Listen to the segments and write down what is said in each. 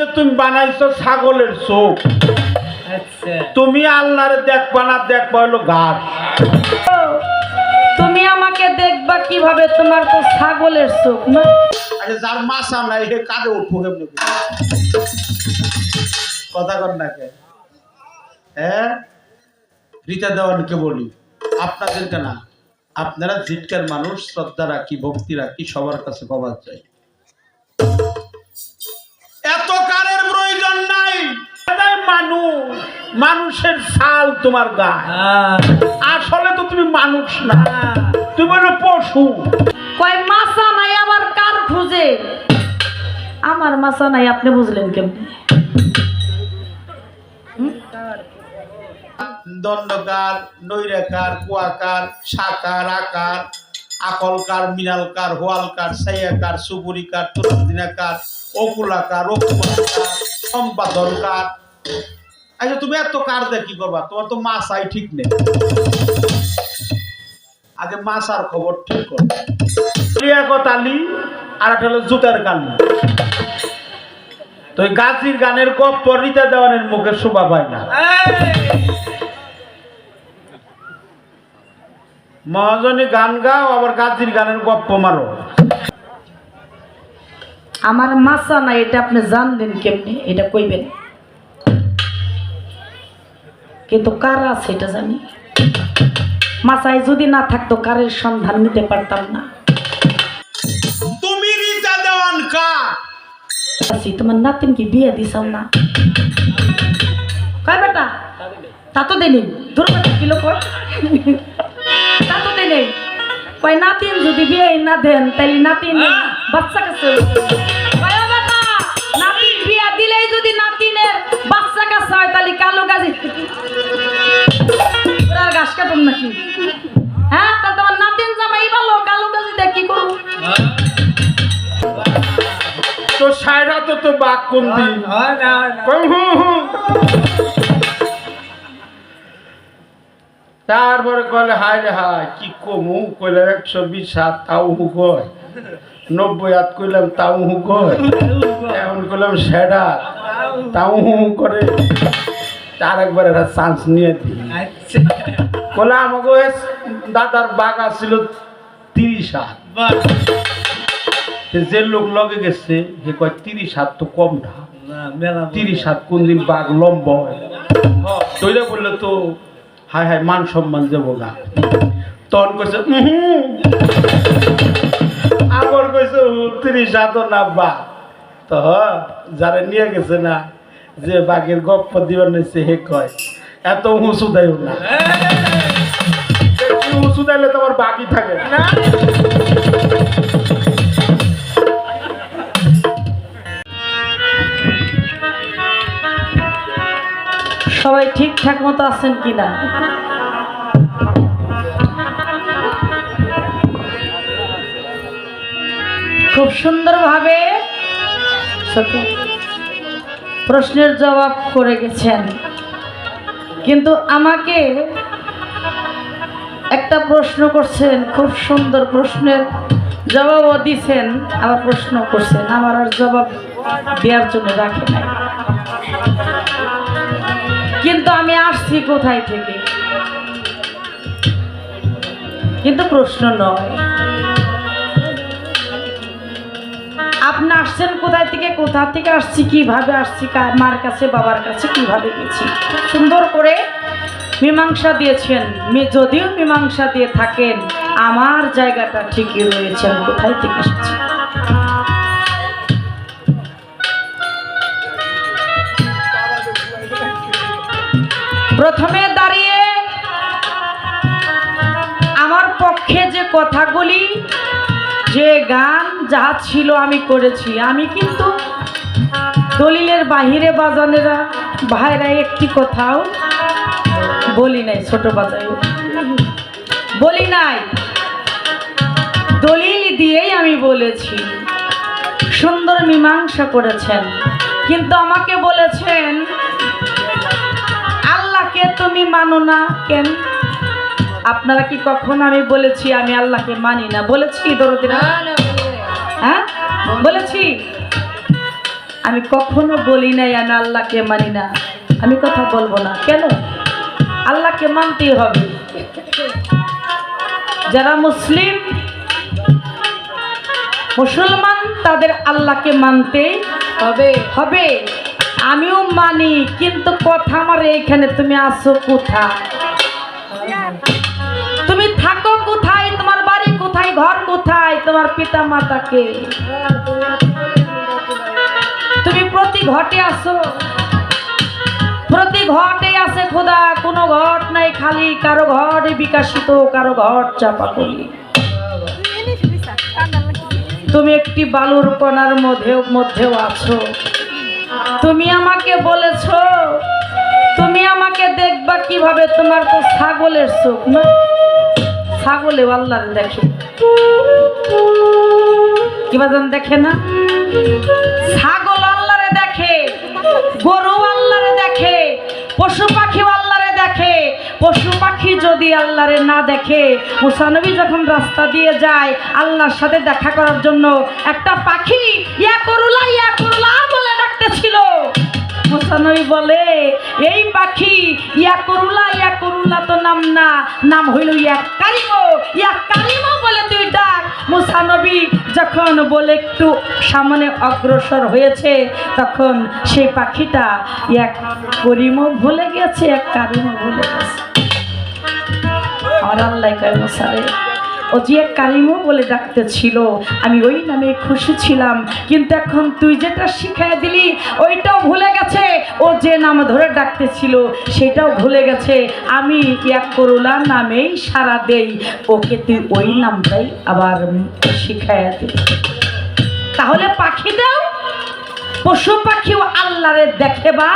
যে তুমি বানাইছো ছাগলের চোখ, তুমি আল্লাহরে দেখবা না, দেখবা হলো ঘাস। তুমি আমাকে দেখবা কিভাবে? তোমার তো ছাগলের চোখ না। আরে যার মাথা নাই হে কাঁধে উঠবো কেমনি? কথা কর না কে? হ্যাঁ, রীতা দেওয়ানকে বলি, আপনাদেরকে না, আপনারা জিটকার মানুষ, শ্রদ্ধা রাখি, ভক্তি রাখি, সবার কাছে ক্ষমা চাই। এত কারের প্রয়োজন নাই। মানুষ, মানুষের ছাল তোমার গায়ে, আসলে তো তুমি মানুষ না, তুমি হলো পশু। কয় মাছা নাই আবার কার খুঁজে? আমার মাছা নাই, আপনি বুঝলেন কেমনে? দণ্ডকার, নৈরাকার, কুয়াকার, সাকার, আকার, আকলকার, মিনালকার, হোয়ালকার, সাইয়াকার, সুপুরিকার, তুরন্দিনাকার, অকুলাকার, অকুলাকার, সম্পাদনকার। আচ্ছা তুমি এত কার দিয়ে কি করবা? তোমার তো মাছাই ঠিক নেই। আগে মাছার খবর ঠিক করো। লিয়াকত আলী আর একটা হলো জুতার কালি। তো গাছির গানের গপ্প রীতা দেওয়ানের মুখে শোভা পায় না। মহাজনী গান গাও, আবার গাছির গানের গপ্প মারো। আমার মাছা নাই, এটা আপনি জানলেন কেমনে? এটা কইবেন, কিন্তু কার আছে এটা জানি। মাছায় যদি না থাকতো কারের সন্ধান নিতে পারতাম না। তুমি রীতা দেওয়ান কার? তোমার নাতিন কি বিয়ে দিছাও না? কয় বেটা তা তো দেনি, দূর বেটা কিলো কয় তা তো দেনি। কয় নাতিন যদি বিয়ে না দেন তাইলে নাতিন বাচ্চা কাছে নাতিন বিয়ে দিলেই যদি নাতিনের বাচ্চা কাছে হয় তাহলে কালো গাজি ঘাস কাটুন নাকি? হ্যাঁ, তাহলে তোমার নাতিন জামাই ভালো, কালো গাজি দেখ কি করবো? তো সায়রা তো বাঘ কোন দিন তারপরে কলে হায় রে হায় কি কমু, কইলাম 120 হাত তাও হু কয়, 90 হাত কইলাম তাও হু কয়, এখন কইলাম সেডা তাও হু করে। তার একবার একটা চান্স নিয়ে দিই। বলে আমাকে দাদার বাঘ আসছিল 30 হাত। যে লোক লগে গেছে সে কয় 30 হাত তো কম না, 30 হাত কোন দিন বাঘ লম্বা হয়। তৈরা বললে তো হায় হায় মান সম্মান দেবো গা। তখন কইছে আবার কইছে 30 হাত না বাঘ। তো যারা নিয়ে গেছে না, যে বাঘের গপ্প দিবার নিচ্ছে হে কয় এত উঁচু দেয় না, উঁচু দিলে তো আমার বাকি থাকে না। সবাই ঠিকঠাক মতো আছেন কিনা? খুব সুন্দরভাবে প্রশ্নের জবাব করে গেছেন, কিন্তু আমাকে একটা প্রশ্ন করছেন, খুব সুন্দর প্রশ্নের জবাবও দিছেন, আবার প্রশ্ন করছেন, আমার আর জবাব দেওয়ার জন্য রাখে নাই। কিন্তু আমি আসছি কোথায় থেকে, কিন্তু প্রশ্ন নয়। আপনি আসছেন কোথায় থেকে, কোথা থেকে আসছি, কিভাবে আসছি, মার কাছে বাবার কাছে কিভাবে গেছি, সুন্দর করে মীমাংসা দিয়েছেন। যদিও মীমাংসা দিয়ে থাকেন, আমার জায়গাটা ঠিকই রয়েছে, আমি কোথায় থেকে এসেছি। প্রথমে দাঁড়িয়ে আমার পক্ষে যে কথাগুলি, যে গান যা ছিল আমি করেছি, আমি কিন্তু দলিলের বাহিরে বাজানেরা ভাইরা একটি কথাও বলি নাই, ছোট বাজাই বলি নাই, দলিল দিয়েই আমি বলেছি। সুন্দর মীমাংসা করেছেন, কিন্তু আমাকে বলেছেন আল্লাহকে তুমি মানো না কেন? আপনারা কি কখন আমি বলেছি আমি আল্লাহকে মানি না? বলেছি দরদিরা? হ্যাঁ বলেছি। আমি কখনো বলি নাই আমি আল্লাহকে মানি না, আমি কথা বলবো না। কেন? আল্লাহকে মানতেই হবে। যারা মুসলিম মুসলমান তাদের আল্লাহকে মানতে হবে। আমিও মানি, কিন্তু কথা আমার এইখানে, তুমি আসো কোথায়, তুমি থাকো কোথায়, তোমার বাড়ি কোথায়, ঘর কোথায়, তোমার পিতা মাতাকে, তুমি প্রতি ঘটে আসো, প্রতি ঘটে আছে খোদা, কোনো ঘট নাই খালি, কারো ঘর বিকাশিত, কারো ঘর চাপাকলি। তুমি একটি বালুর কণার মধ্যেও আছো। তুমি আমাকে বলেছো তুমি আমাকে দেখবা কিভাবে? তোমার তো ছাগলের চোখ না, ছাগলে আল্লাহরে দেখে, কি বাজান দেখে না? ছাগল আল্লাহরে দেখে, গরু আল্লাহরে দেখে, পশু পাখি আল্লাহরে দেখে। পশু পাখি যদি আল্লাহরে না দেখে, মুসা নবী যখন রাস্তা দিয়ে যায় আল্লাহর সাথে দেখা করার জন্য, একটা পাখি ইয়া করুলা বলে ডাকতেছিল। মুসা নবী বলে, এই পাখি ইয়া করুলা তো নাম না, নাম হইল ইয়া কারিমো বলে তুই ডাক। মুসা নবী যখন বলে একটু সামনে অগ্রসর হয়েছে, তখন সেই পাখিটা এক করিমও ভুলে গেছে, এক কারিমও ভুলে গেছে। আমার আল্লাহ কয়, মুসা রে, ও যে এক কারিমও বলে ডাকতেছিল, আমি ওই নামে খুশি ছিলাম, কিন্তু এখন তুই যেটা শিখাই দিলি ওইটাও ভুলে গেছে, ও যে নাম ধরে ডাকতেছিল সেটাও ভুলে গেছে। আমি এক করুলা নামেই সারা দেই, ওকে তুই ওই নামটাই আবার শিখাই দিই। তাহলে পাখি দাও, পশু পাখিও আল্লাহরে দেখে বা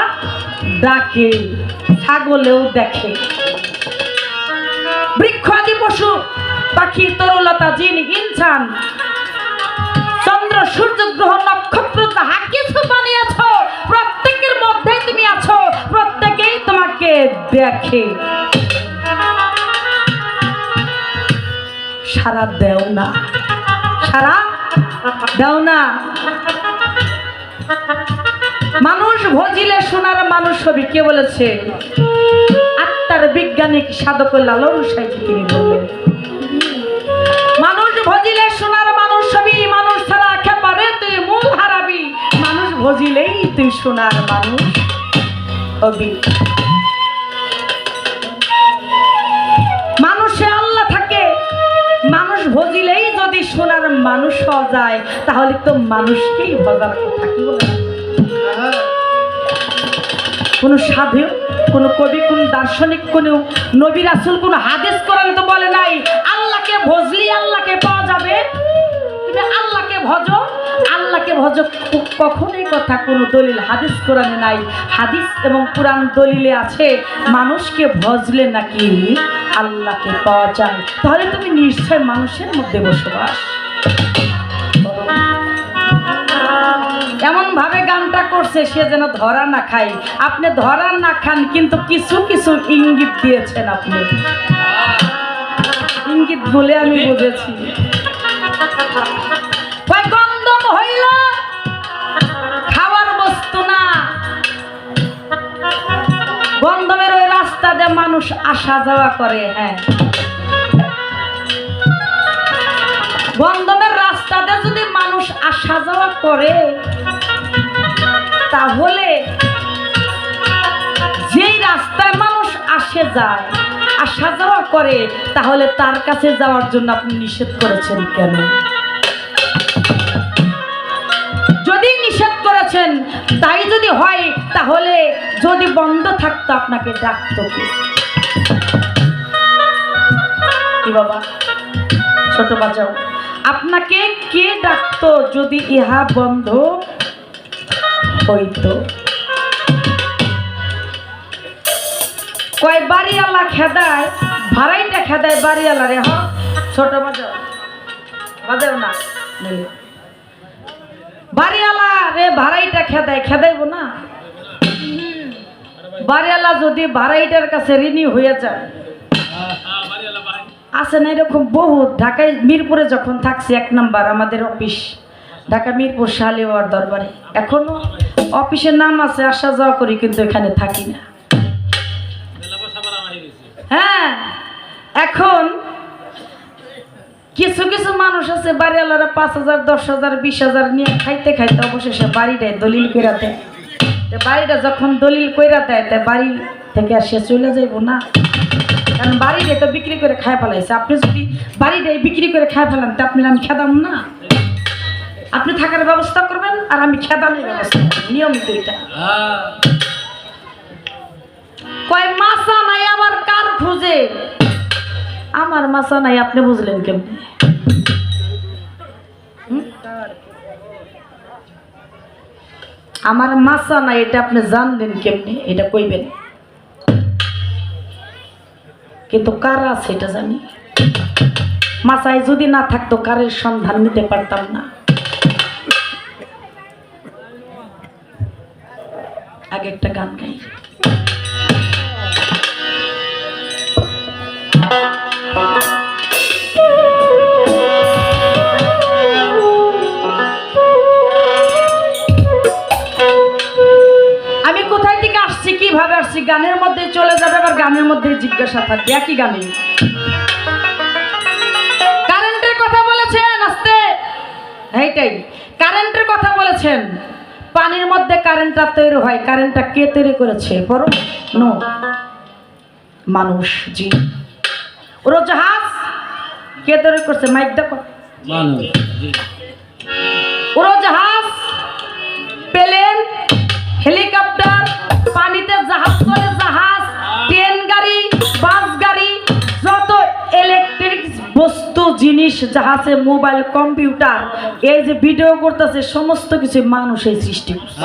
ডাকে, ছাগলেও দেখে, বৃক্ষ আদি পশু পাখি তরুলতা জিন ইনসান চন্দ্র সূর্য গ্রহ নক্ষত্র যাহা কিছু বানিয়েছ প্রত্যেকের মধ্যে তুমি আছো, প্রত্যেকেই তোমাকে দেখে। সারা দেও না, সারা দেও না। মানুষ ভজিলে সোনার মানুষ হবি, কে বলেছে? আত্মার বিজ্ঞানিক সাধক লালন সাহেব তিনি বললেন, মানুষ ভজিলে সোনার মানুষ হবি, মানুষ ছাড়া একেবারে তুই মূল হারাবি। মানুষ ভজিলেই তুই সোনার মানুষ হবি। মানুষে আল্লাহ থাকে, মানুষ ভজিলেই যদি সোনার মানুষ হওয়া যায়, তাহলে তো মানুষকেই ভজার কথা। কি বলে? কোন সাধু, কোন কবি, কোন দার্শনিক, কোন নবী রাসূল, কোন হাদিস কোরআন তো বলে নাই আল্লাহকে ভজলি আল্লাহকে পাওয়া যাবে। তুমি আল্লাহকে ভজো, আল্লাহকে ভজো, কখনোই কথা কোনো দলিল হাদিস কোরআনে নাই। হাদিস এবং কোরআন দলিলে আছে মানুষকে ভজলে নাকি আল্লাহকে পাওয়া যায়। তাহলে তুমি নিশ্চয় মানুষের মধ্যে বসবাস। এমন ভাবে গানটা করছে সে যেন ধরা না খায়। আপনি ধরা না খান, কিন্তু কিছু কিছু ইঙ্গিত দিয়েছেন। আপনি ইঙ্গিত বলে আমি বুঝেছি। গন্ধম হইল খাওয়ার বস্তু না, গন্ধমের ওই রাস্তা দিয়ে মানুষ আসা যাওয়া করে। হ্যাঁ, গন্ধমের রাস্তাতে যদি মানুষ আসা যাওয়া করে, তাহলে যেই রাস্তায় মানুষ আসে যায়, আসা যাওয়া করে, তাহলে তার কাছে যাওয়ার জন্য আপনি নিষেধ করেছেন কেন? যদি নিষেধ করেছেন, তাই যদি হয়, তাহলে যদি বন্ধ থাকতো আপনাকে ডাকতো কি? কি বাবা, ছোট বাজাও, আপনাকে কে ডাকতো যদি ইহা বন্ধ হইতো? কয় বাড়িওয়ালা খেদায়, ভাড়াইটা খেদায় বাড়িওয়ালা রে। হ, ছোট বাজাও, বাজাও না, বাড়িওয়ালা রে ভাড়াইটা খেদায়, খেদাইব না? বাড়িওয়ালা যদি ভাড়াইটার কাছে ঋণী হয়ে যায়, আছে না এরকম বহু। ঢাকায় মিরপুরে যখন থাকছি, 1 নাম্বার আমাদের অফিস, ঢাকা মিরপুর শালিওয়ার দরবারে। এখনো অফিসের নাম আছে, আসা যাওয়া করি, কিন্তু এখানে থাকি না। হ্যাঁ, এখন কিছু কিছু মানুষ আছে বাড়িওয়ালারা 5,000, 10,000, 20,000 নিয়ে খাইতে খাইতে অবশেষে বাড়িটায় দলিল কইরা দেয়। বাড়িটা যখন দলিল কইরা দেয়, তাই বাড়ি থেকে আর সে চলে যাইব না, কারণ বাড়িটা তো বিক্রি করে খায় ফেলাইছে। আপনি যদি বাড়িটাই বিক্রি করে খায় ফেলান, তা আপনি আমি খেদাম না। আপনি থাকার ব্যবস্থা করবেন আর আমি খেদানোর ব্যবস্থা করবো, নিয়মিত এটা। কয় মাসা নাই আবার কার খুঁজে, আমার মাসা নাই, আপনি বুঝলেন কেমনি? আমার মাসা নাই এটা আপনি জানলেন কেমনি? এটা কইবেন, কিন্তু কার আছে এটা জানি। মাসায় যদি না থাকতো কারের সন্ধান নিতে পারতাম না। আগে একটা গান গাই। আমি কোথায় থেকে আসছি, কিভাবে আসছি, গানের মধ্যে চলে যাবে, আবার গানের মধ্যে জিজ্ঞাসা থাকবে একই গানে। কারেন্টের কথা বলেছেন, আস্তে, এইটাই কারেন্টের কথা বলেছেন। পানির মধ্যে কারেন্টটা তৈরি হয়, কারেন্টটা কে তৈরি করেছে? বরং নো মানুষ। জি, উড়োজাহাজ কে তৈরি করছে? মাইক দেখো, মানুষ। উড়োজাহাজ, প্লেন, হেলিকপ্টার, পানিতে জাহাজ চলে, জাহাজ, ট্রেন গাড়ি, বাস গাড়ি, যত ইলেকট্রিক বস্তু জিনিস জাহাজে, মোবাইল, কম্পিউটার, এই যে ভিডিও করতেছে, সমস্ত কিছু মানুষের সৃষ্টি করছে।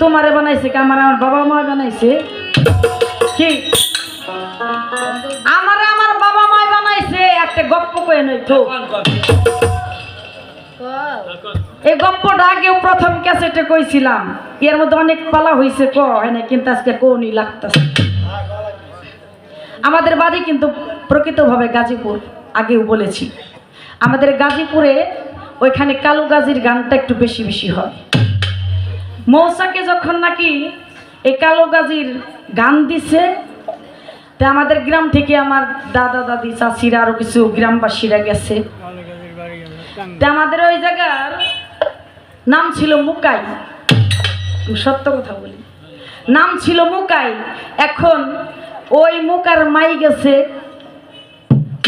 তোমারে বানাইছে কি? আমার বাবা মা বানাইছে কি? আমার বাবা মা বানাইছে। একটা গপ্প কয়ে নই তো, এই গপ্পটা আগেও প্রথম ক্যাসেটে কইছিলাম, এর মধ্যে অনেক পালা হয়েছে, হয় না, কিন্তু আজকে কোনই লাগতেছে। আমাদের বাড়ি কিন্তু প্রকৃতভাবে গাজীপুর, আগেও বলেছি। আমাদের গাজীপুরে ওইখানে কালু গাজীর গানটা একটু বেশি বেশি হয়। মৌসাকে যখন নাকি এই কালু গাজীর গান দিছে, তা আমাদের গ্রাম থেকে আমার দাদা দাদি চাচিরা আরো কিছু গ্রামবাসীরা গেছে। তা আমাদের ওই জায়গার নাম ছিল মুকাই, সত্য কথা বলি, নাম ছিল মুকাই। এখন ওই মুকার মাই গেছে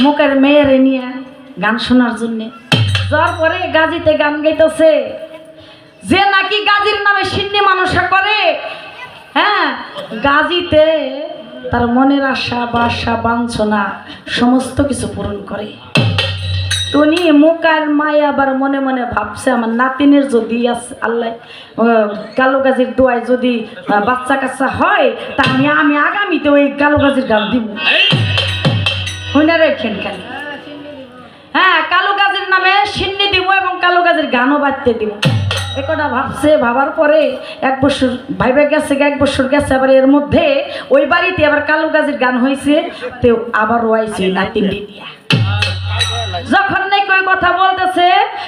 মুকার মেয়েরে নিয়ে গান শোনার জন্যে। যাওয়ার পরে গাজীতে গান গাইতেছে, যে নাকি গাজীর নামে সিন্নি মানুষা করে, হ্যাঁ, গাজীতে তার মনের আশা বাসা বাঞ্ছনা সমস্ত কিছু পূরণ করে। উনি মুকার মাই আবার মনে মনে ভাবছে, আমার নাতিনের যদি আল্লাহ কালো গাজীর দোয়ায় যদি বাচ্চা কাচ্চা হয়, তা আমি আগামীতে ওই কালো গাজীর গান দিব। হইনা রেখেন কেন? হ্যাঁ, কালো গাজীর নামে সিন্নি দিব এবং কালো গাজীর গানও বাজতে দিব। একটা ভাবছে, ভাবার পরে 1 বছর ভাইবে গেছে, 1 বছর গেছে, আবার এর মধ্যে ওই বাড়িতে আবার কালো গাজীর গান হয়েছে, তো আবার ওয়াইছে নাতিনটি দিয়া। যখন নাকি ওই কথা বলতেছে,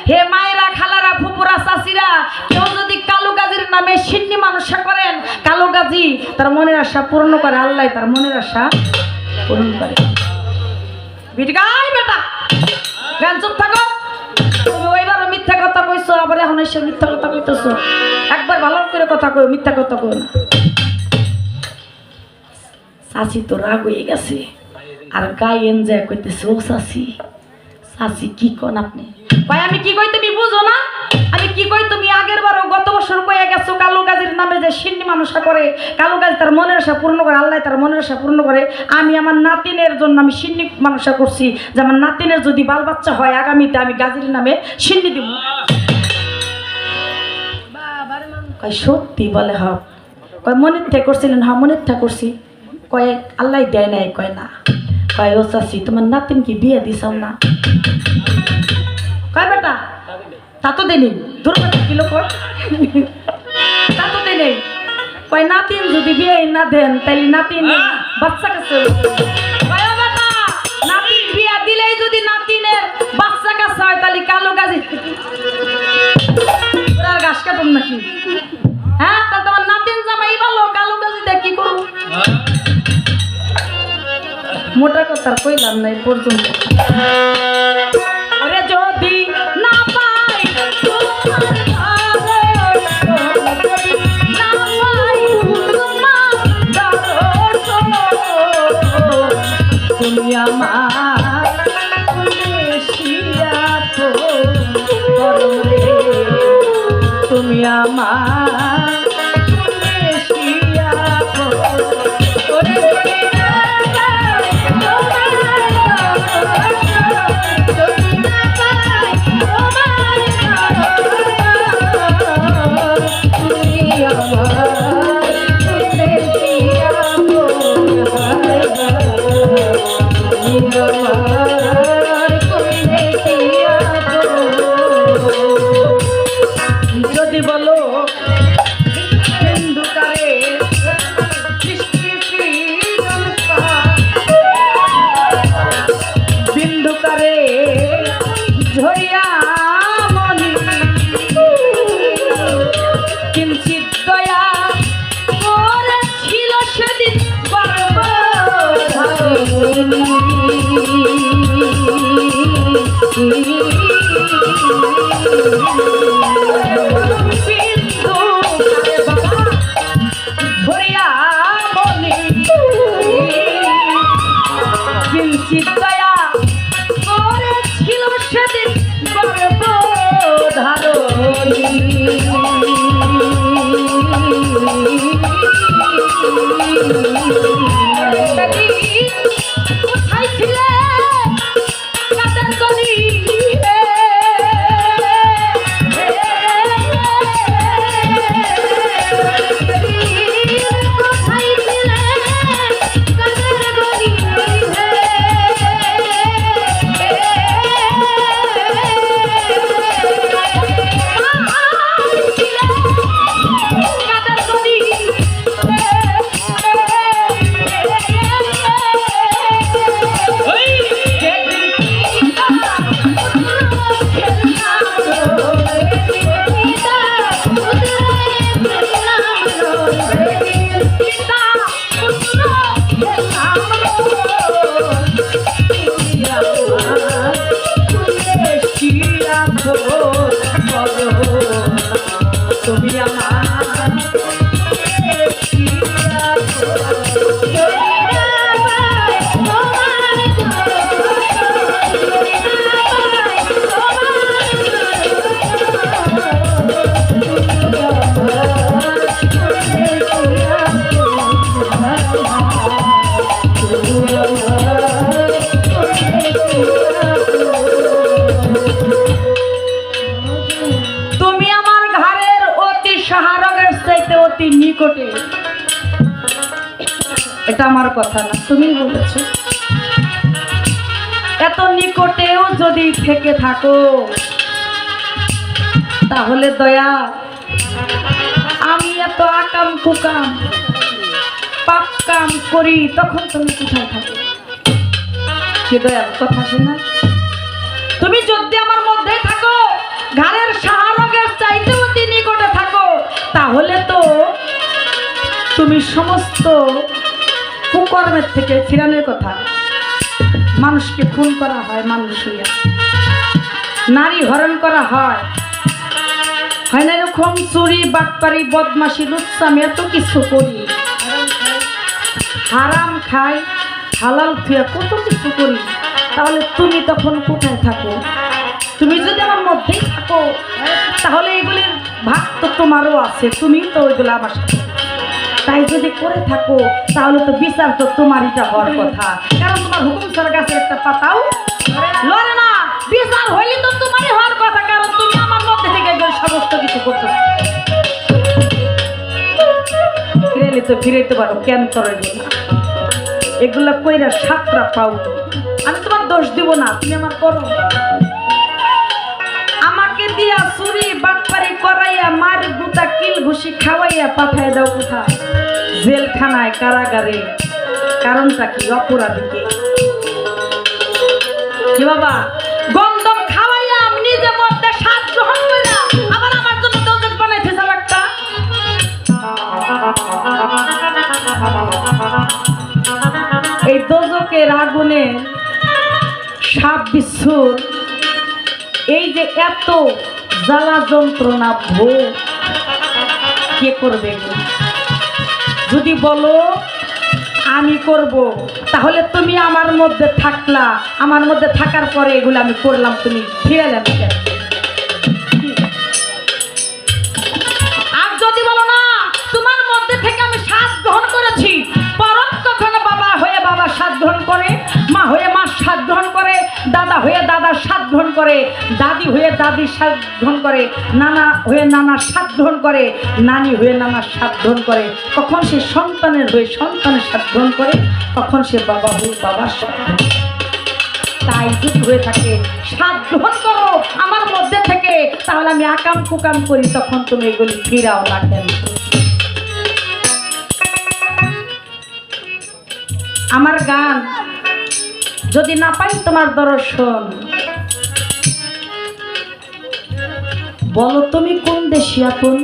হে মায়েরা, খালারা, ফুপুরা, চাচিরা, কেউ যদি কালু গাজীর নামে সিন্নি মানুষা করেন, কালু গাজী তার মনের আশা পূর্ণ করে, আল্লাহ তার মনের আশা পূরণ করে। বিটগাই বেটা, গান চুপ থাকো। তুমি ওইবারও মিথ্যা কথা কইছো, আবার এখন এসে মিথ্যা কথা কইতেছো। একবার ভালো করে কথা কই, মিথ্যা কথা কই না। চাচি তো রাগ হয়ে গেছে, আর গায়েন যায় কইতেছে, ও চাচি, চাচি কি কন আপনি? ভাই আমি কি কই তুমি বুঝো না? আমি কি কই তুমি আগের বারও গত বছর কইয়া গেছো কালো গাজীর নামে যে সিন্নি মানুষা করে, কালো গাজী তার মনের আশা পূর্ণ করে, আল্লাহ তার মনের আশা পূর্ণ করে। আমি আমার নাতিনের জন্য আমি সিন্নি মানুষা করছি, যে আমার নাতিনের যদি বাল বাচ্চা হয়, আগামীতে আমি গাজীর নামে সিন্নি দিব। কয় সত্যি? বলে হ। কয় মনের থেকে করছিলেন? হ্যাঁ মনের থেকে করছি। কয় আল্লাহ দেয় নাই? কয় না। কয় ও চাচি, তোমার নাতিন কি বিয়ে দিছাও না? কয় বেটা তা তো দেনি, দুর্গা কিলো কয় তা তো দেনি। কয় নাতিন যদি বিয়ে না দেন, তাইলে নাতিন বাচ্চা কাছে। কয় বেটা নাতিন বিয়ে দিলেই যদি নাতিনে ঘরের বাচ্চা কাচ্চা হয় তাহলে কালো গাজি ওরা আর ঘাস কাটুন নাকি? হ্যাঁ, তাহলে তোমার নাতিন জামাই ভালো, কালো গাজি দেখ কি করবো? মোটা কথা আর কইলাম না এই পর্যন্ত। ওরে যদি না পাই তুমি আমার তুমি আমার যদি বলো হিন্দুকারে বিন্দুকারে ঝরিয়া মনি কিঞ্চিত দয়া করেছিল সেদিন কিঞ্চিত দয়া করেছিল সেদিন গর্ভধারণী কোথায় ছিলে কাদের গলি তুমি আমার অতি নিকটে। এটা আমার কথা না, তুমি বলেছো। এত নিকটেও যদি থেকে থাকো তাহলে দয়া আমি এত আকাম কুকাম পাপ কাম করি তখন তুমি কোথায় থাকো? সে দয়ার কথা শোনা। তুমি যদি আমার মধ্যে থাকো, ঘরের সাহারগের চাইতে অতি নিকটে থাকো, তাহলে তো তুমি সমস্ত কুকর্মের থেকে ফিরানোর কথা। মানুষকে খুন করা হয়, মানুষ হইয়া নারী হরণ করা হয়, হয় না এরকম? চুরি বাটপারি বদমাশি লুচ্চামি এত কিছু করি, হারাম খাই, হালাল থুয়া কত কিছু করি, তাহলে তুমি তখন কোথায় থাকো? তুমি যদি আমার মধ্যেই থাকো তাহলে এগুলির ভাগ তো তোমারও আছে, তুমি তো ওইগুলো আমার সাথে। তাই যদি করে থাকো তাহলে তো বিচার তো তোমারইটা হওয়ার কথা, কারণ তোমার হুকুম ছাড়া গাছের একটা পাতাও লড়ে না। বিচার হইলে তো তোমারই হওয়ার কথা, কারণ তুমি আমার মধ্যে থেকে সমস্ত কিছু করতে ফিরাইলে তো ফিরাইতে পারো, কেন তোর এগুলা কইরা সাতটা পাও। আমি তোমার দোষ দিব না, তুমি আমার করো। আমাকে দিয়া চুরি বাটপারি করাইয়া মার গুতা কিল ঘুষি খাওয়াইয়া পাঠায় দাও কোথায়? জেলখানায়, কারাগারে। কারণটা কি? অপরাধীকে। কি বাবা, জানেন সাপ বিচ্ছুর এই যে এত জ্বালা যন্ত্রণা ভোগ কে করবে? যদি বলো আমি করব, তাহলে তুমি আমার মধ্যে থাকলা, আমার মধ্যে থাকার পরে এগুলো আমি করলাম, তুমি ফিরে যাবে কেন? আর যদি বলো না তোমার মধ্যে থেকে আমি স্বাদ গ্রহণ করেছি, পরম কখনো বাবা হয়ে বাবা স্বাদ গ্রহণ করে, মা হয়ে মা স্বাদ গ্রহণ করে, দাদা হয়ে দাদার স্বাদ গ্রহণ করে, দাদি হয়ে দাদির স্বাদ গ্রহণ করে, নানা হয়ে নানার স্বাদ গ্রহণ করে, নানি হয়ে নানার স্বাদ গ্রহণ করে, কখন সে সন্তানের হয়ে সন্তানের স্বাদ গ্রহণ করে, কখন সে বাবা হয়ে বাবার স্বাদ গ্রহণ করে। তাই যদি হয়ে থাকে স্বাদ গ্রহণ করো আমার মধ্যে থেকে, তাহলে আমি আকাম কুকাম করি, তখন তুমি এগুলি ফিরাও না কেন? আমার গান যদি না পাই তোমার দর্শন, বলো তুমি কোন দেশি আপন?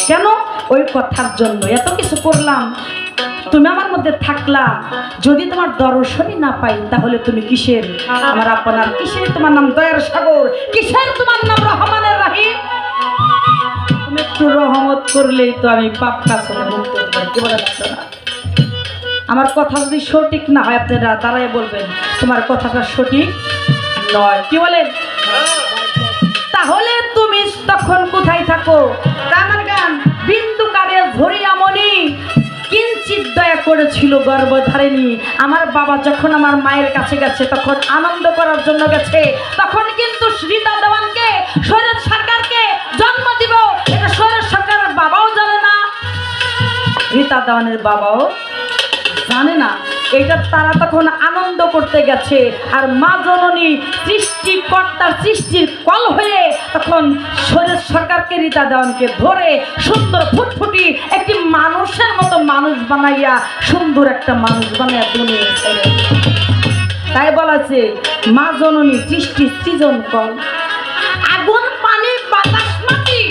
কেন? ওই কথার জন্য এত কিছু করলাম, তুমি আমার মধ্যে থাকলা, যদি তোমার দর্শনই না পাই, তাহলে তুমি কিসের আমার আপনার? কিসের তোমার নাম দয়ার সাগর? কিসের তোমার নাম রহমানের রাহিম? তুমি একটু রহমত করলেই তো আমি পাপ কাজ করে মুক্ত হতে পারি। কি বলে ডাক্তাররা? আমার কথা যদি সঠিক না হয়, আপনারা তারাই বলবেন তোমার কথাটা সঠিক নয়। কি বলেন? তাহলে তুমি তখন কোথায় থাকো? আমার গান বিন্দুকারে ঝরিয়ামণি কিঞ্চিত দয়া করেছিল গর্ভধারিণী। আমার বাবা যখন আমার মায়ের কাছে গেছে, তখন আনন্দ করার জন্য গেছে, তখন কিন্তু রীতা দেওয়ানকে, শরৎ সরকারকে জন্ম দিব, এটা শরৎ সরকারের বাবাও জানে না, রীতা দেওয়ানের বাবাও জানে না। এটা তারা তখন আনন্দ করতে গেছে, আর মা জননী সৃষ্টিকর্তার সৃষ্টির কল হয়ে তখন শরৎ সরকারকে, রীতা দেওয়ানকে ধরে সুন্দর ফুটফুটি একটি মানুষের মতো মানুষ বানাইয়া, সুন্দর একটা মানুষ বানাইয়া দুনিয়া ছেড়ে। তাই বলাছে মা জননী সৃষ্টি সৃজন কল, আগুন পানি বাতাস মাটি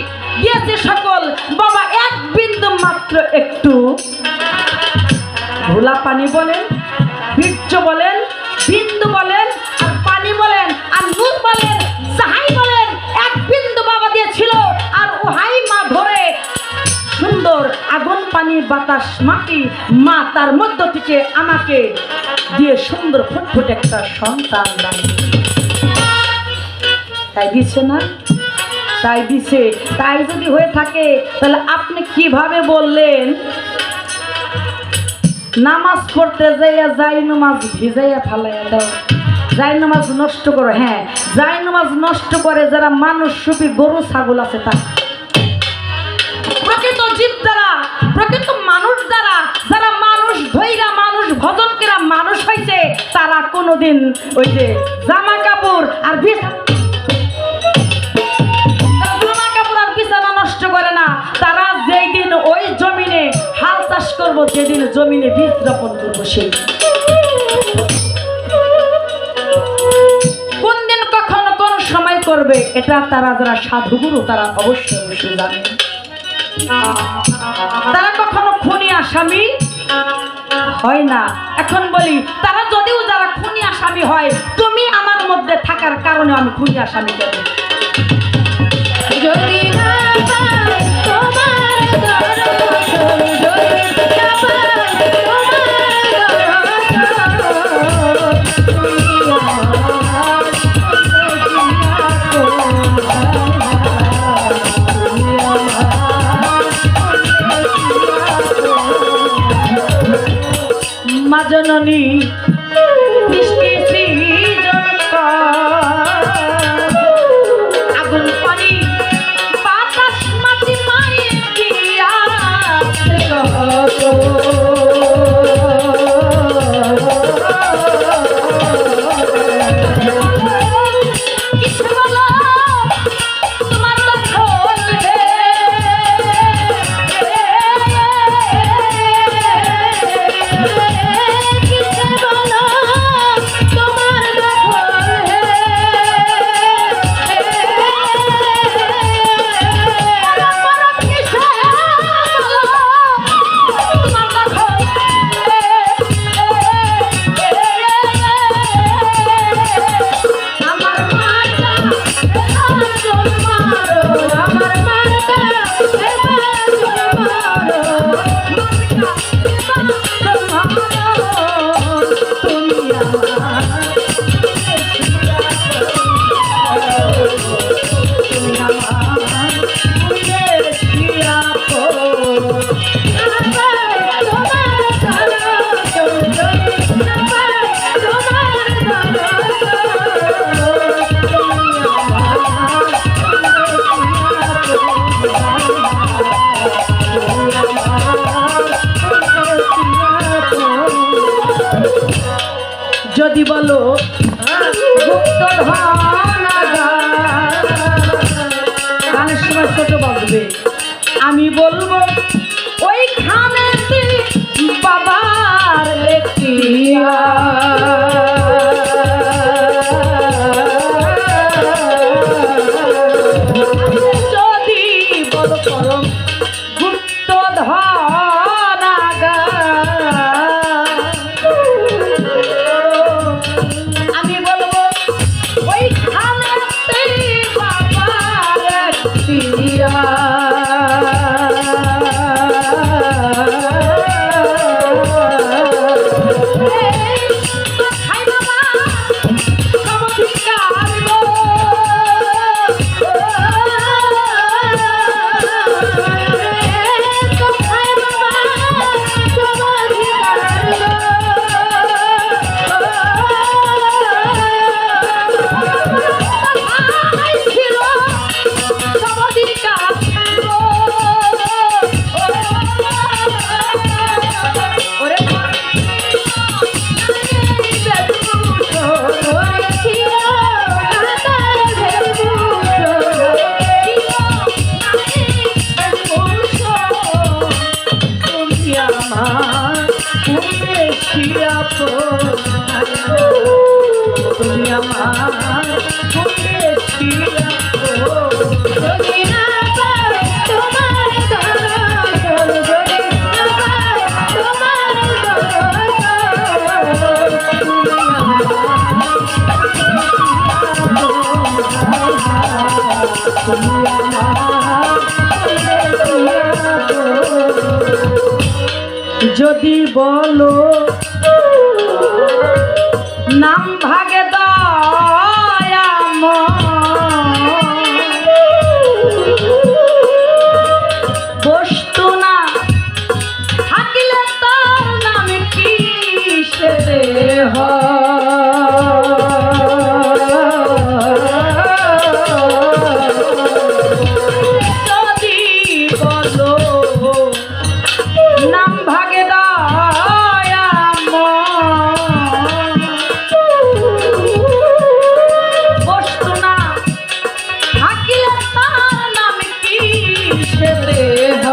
দিয়েছে সকল, বাবা এক বিন্দু মাত্র একটু ঘোলা পানি বলেন, বীর্য বলেন, বিন্দু বলেন, আর পানি বলেন, আর নূর বলেন, যাহাই বলেন, এক বিন্দু বাবা দিয়েছিল, আর ওহাই মা ধরে সুন্দর আগুন পানি বাতাস মাটি, মা তার মধ্য থেকে আমাকে দিয়ে সুন্দর ফুটফুটে একটা সন্তান দান। তাই দিছে না? তাই দিছে। তাই যদি হয়ে থাকে, তাহলে আপনি কিভাবে বললেন নামাজ পড়তে যাইয়া যাই নামাজ ভিজাইয়া ফালাইয়া দাও, যাই নামাজ নষ্ট করো? হ্যাঁ, যাই নামাজ নষ্ট করে যারা মানুষ রূপী গরু ছাগল আছে, তা প্রকৃত জীব দ্বারা, প্রকৃত মানুষ দ্বারা, যারা মানুষ ধৈরা মানুষ ভজন কেরা মানুষ হয়েছে, তারা কোনোদিন ওই যে জামা কাপড় আর বিছানা নষ্ট করে না। তারা যেই দিন ওই জমিনে হাল চাষ করবো, যেদিন জমিনে বীজ রোপণ করবো, সেই কোন দিন কখন কোন সময় করবে, এটা তারা যারা সাধুগুরু তারা অবশ্যই অবশ্যই জানে। তারা কখনো খুনি আসামি হয় না। এখন বলি, তারা যদিও যারা খুনি আসামি হয়, তুমি আমার মধ্যে থাকার কারণে আমি খুনি আসামি দেব। যদি মা জননী সৃষ্টি সৃজন আগুন পানি বাতাস মাটি মায়ে দিয়া কিছু বলো তোমার দখল কিছু বলো আমি বলবো ওইখানে বাবার লেখিয়া যদি বল করো গুপ্ত ধনাগা আমি বলবো ওইখানে বাবার লেখিয়া তুমি আমার যদি বলো নাম ভাগে দয়াম বস্তু না থাকিলে তার নাম কি সে দেহ যদি বলো নাম ভাগে বস্তু না থাকিলে তার নাম কি সে দেহ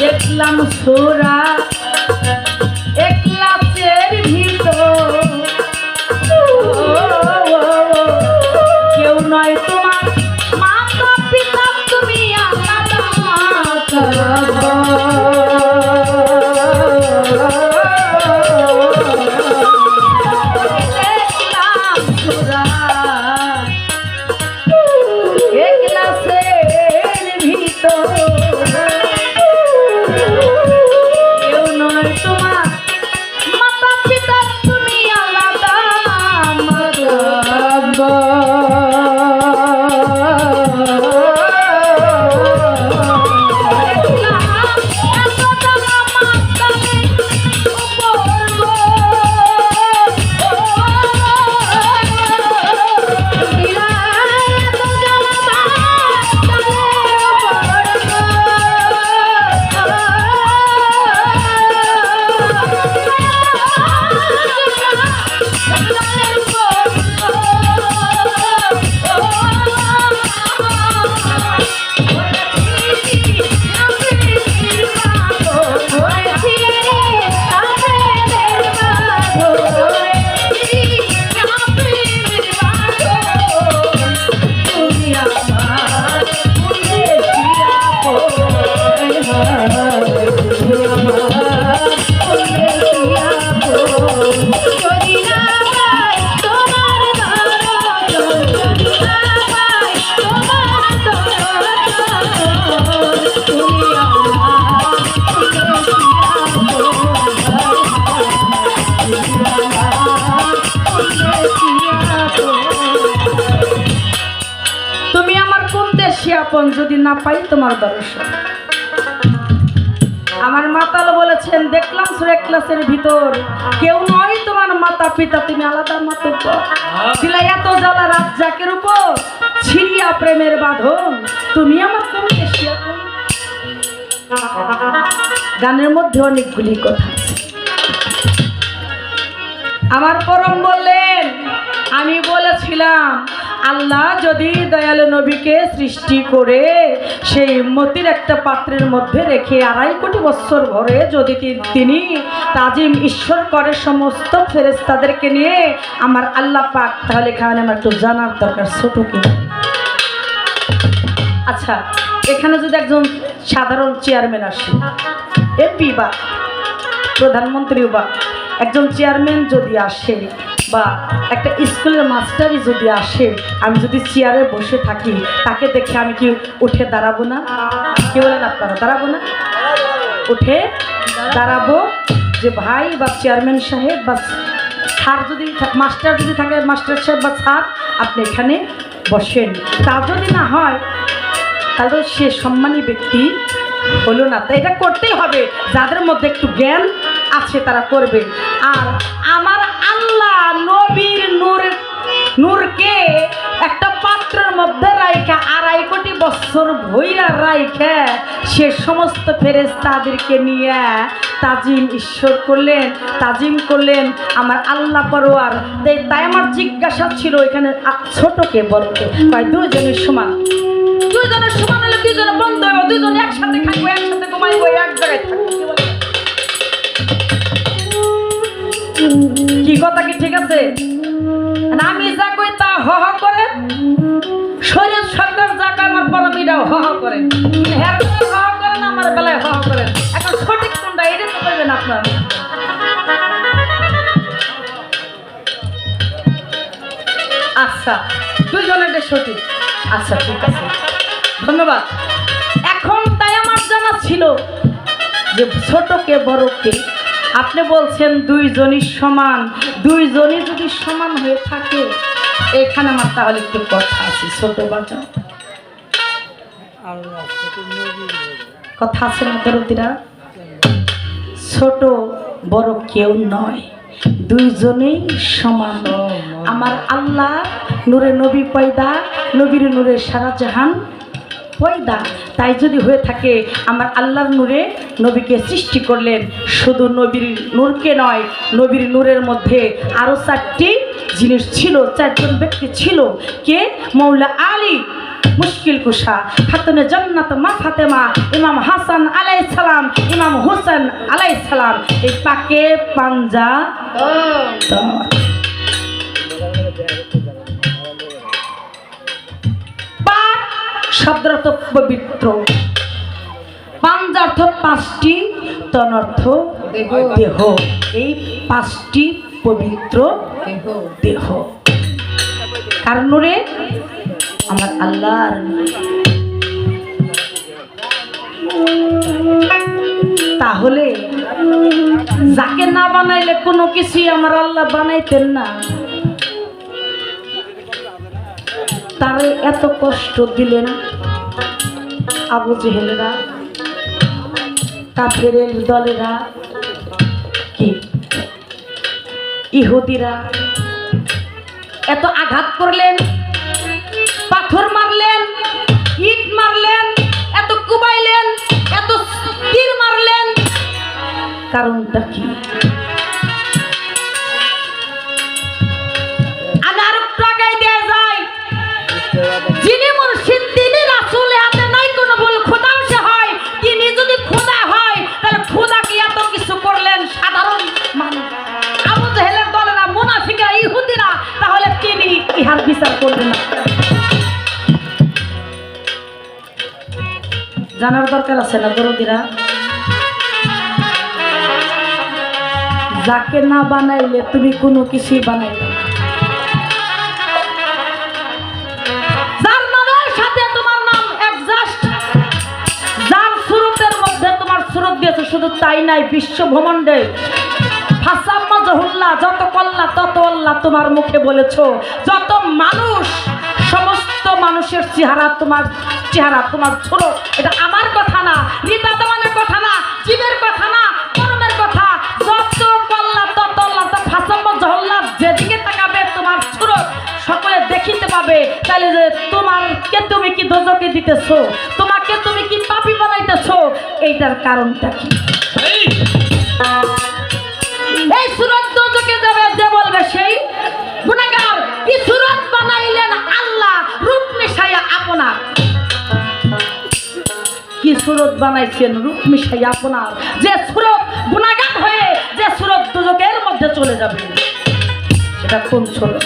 দেখলাম সোরা একলা চের ভিতর কেউ নয় তোমার মাতা পিতা তুমি আলাদা দেখলাম সোরা একলা চের ভিতর আমার কোন দেশে আপন যদি না পাই তোমার দর্শন। আমার মাতাল বলেছেন, দেখলাম সূরা ইখলাসের ভিতর, কেউ নয় তোমার মাতা পিতা, তুমি আলাদা মাতব্বর। ছিল এত জ্বালা রাজ্জাকের উপর, ছিড়িয়া প্রেমের বাঁধন, তুমি আমার কোন দেশে আপন। গানের মধ্যে অনেকগুলি কথা আছে। আমার পরম বললেন, আমি বলেছিলাম আল্লাহ যদি দয়ালু নবীকে সৃষ্টি করে সেই মতির একটা পাত্রের মধ্যে রেখে 2.5 কোটি বছর ভরে যদি তিনি তাজিম ঈশ্বর করে সমস্ত ফেরেশতাদেরকে নিয়ে, আমার আল্লাহ পাক, তাহলে এখানে আমার একটু জানার দরকার ছোট কি। আচ্ছা, এখানে যদি একজন সাধারণ চেয়ারম্যান আসে, এমপি বা প্রধানমন্ত্রী বা একজন চেয়ারম্যান যদি আসে, বা একটা স্কুলের মাস্টারই যদি আসে, আমি যদি চেয়ারে বসে থাকি, তাকে দেখে আমি কি উঠে দাঁড়াবো না? কি বলেন আপনারা, দাঁড়াবো না? উঠে দাঁড়াবো যে ভাই বা চেয়ারম্যান সাহেব বা স্যার যদি মাস্টার যদি থাকে, মাস্টার সাহেব বা স্যার আপনি এখানে বসেন। তা যদি না হয় তাহলে সে সম্মানী ব্যক্তি হলো না। তাই এটা করতেই হবে, যাদের মধ্যে একটু জ্ঞান আছে তারা করবে। আর আমার আল্লাহ নবীর নূরকে একটা পাত্রের মধ্যে রাইখা 2.5 কোটি বছর ভইরা রাইখা সে সমস্ত ফেরেশতাদেরকে নিয়ে তাজিম ঈশ্বর করলেন, তাজিম করলেন আমার আল্লাহ পরওয়ার। তাই আমার জিজ্ঞাসা ছিল এখানে ছোটকে বড়কে কয় দুইজনের সমান, দুইজনের সমান হলে দুইজনে বন্ধ হবে, দুইজনে একসাথে খাইবো, একসাথে ঘুমাইবো, এক জায়গায় থাকবো। কি কথা কি ঠিক আছে? আমি যা কই তা হ হ করে, শরীর সরকার যা কয় আমার পরমিটাও হ হ করে, হ্যাঁ হ হ করেন, আমার বেলায় হ হ করেন। এখন সঠিক কোনটা এটা তো করবেন আপনার। আচ্ছা, দুইজনের সঠিক, আচ্ছা ঠিক আছে, ধন্যবাদ। এখন তাই আমার জানা ছিল যে ছোটকে বড়কে, আপনি বলছেন দুইজনই সমান, দুইজনই যদি সমান হয়ে থাকে, এখানে আমার তাহলে একটু কথা আছে। ছোট বাজাও কথা আছে না দরদিরা? ছোট বড় কেউ নয়, দুইজনেই সমান। আমার আল্লাহ নূরে নবী পয়দা, নবীর নূরে সারা জাহান পয়দা। তাই যদি হয়ে থাকে, আমার আল্লাহর নূরে নবীকে সৃষ্টি করলেন। শুধু নবীর নূরকে নয়, নবীর নূরের মধ্যে আরও 4টি জিনিস ছিল, 4জন ব্যক্তি ছিল। কে? মৌলা আলী মুশকিল কুশা, খাতুনে জান্নাত মা ফাতেমা, ইমাম হাসান আলাইহিস সালাম, ইমাম হোসেন আলাইহিস সালাম। এই পাকে পাঞ্জা শব্দ অর্থ পবিত্র, পাঞ্জা অর্থ 5টি, তন অর্থ দেহ। এই 5টি পবিত্র দেহ কার নূরে? আমার আল্লাহর। তাহলে যাকে না বানাইলে কোনো কিছুই আমার আল্লাহ বানাইতেন না। তারে এত কষ্ট দিলেন আবু জেহেলরা, কাফেরের দলেরা, কি ইহুদিরা, এত আঘাত করলেন, পাথর মারলেন, ইট মারলেন, এত কুবাইলেন, এত তীর মারলেন, কারণটা কি? আমি আর একটু আগাই দেয়া যায়, যিনি মুর্শিদ তিনি রাসূল, হাতে নাই কোনো ভুল, খোদাও সে হয়। তিনি যদি খোদা হয় তাহলে খোদা কি এত কিছু করলেন সাধারণ মানুষ? আবু জেহেলের দলেরা, মুনাফিকরা, ইহুদিরা, তাহলে তিনি ইহার বিচার করবেন না? জানার দরকার আছে না দরদিরা? যাকে না বানাইলে তুমি কোনো কিছুই বানাইলে না। যার নামের সাথে তোমার নাম অ্যাডজাস্ট, যার সুরতের মধ্যে তোমার সুরত দিয়েছে, শুধু তাই নাই, বিশ্ব ভ্রমণ্ডে ফাসাম্মা জহুল্লাহ, যত কল্লা তত আল্লাহ তোমার মুখে বলেছ। যত মানুষ, সমস্ত মানুষের চেহারা তোমার ছোট, এটা আমার কথা না, রীতা দেওয়ানের কথা না, জীবের কথা না, কর্মের কথা। যত কল্লা তত আল্লাহ তা ফাসাম্ম জহল্লা, যেদিকে তাকাবে তোমার ছোট সকলে দেখিতে পাবে। তাহলে যে তোমাকে তুমি কি দোজকে দিতেছো, তোমাকে তুমি কি পাপী বানাইতেছো, এইটার কারণটা কি? এই সুরত দোজকে যাবে যে বলবে সেই গুনাহগার। কি সুরত বানাইলেন আল্লাহ রূপ মিশাইয়া আপনার, কি সুরত বানাইছেন রূপ মিশাইয়া আপনার, যে সুরত গুনাহগার হয়ে যে সুরত দোজকের মধ্যে চলে যাবে, এটা কোন সুরত?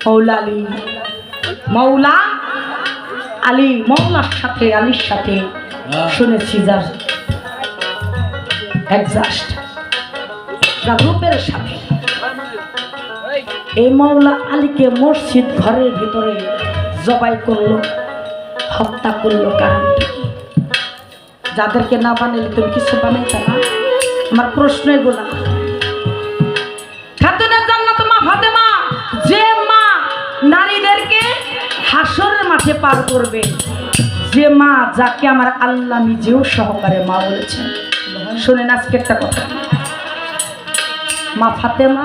মৌলা আলী, মৌলা আলী, মৌলার সাথে আলীর সাথে শুনেছি যার অ্যাডজাস্ট, যার রূপের সাথে। এই মৌলা আলীকে মসজিদ ঘরের ভিতরে জবাই করলো, হত্যা করলো। কারণ যাদেরকে না বানাইলে তুমি কিছু বানাইতে না। আমার প্রশ্ন এগুলা। খাতুনের জান্নাত মা ফাতেমা, যে মা নারীদেরকে হাসরের মাঠে পার করবে, যে মা যাকে আমার আল্লাহ নিজেও সহকারে মা বলেছেন। শুনেন আজকে একটা কথা, মা ফাতেমা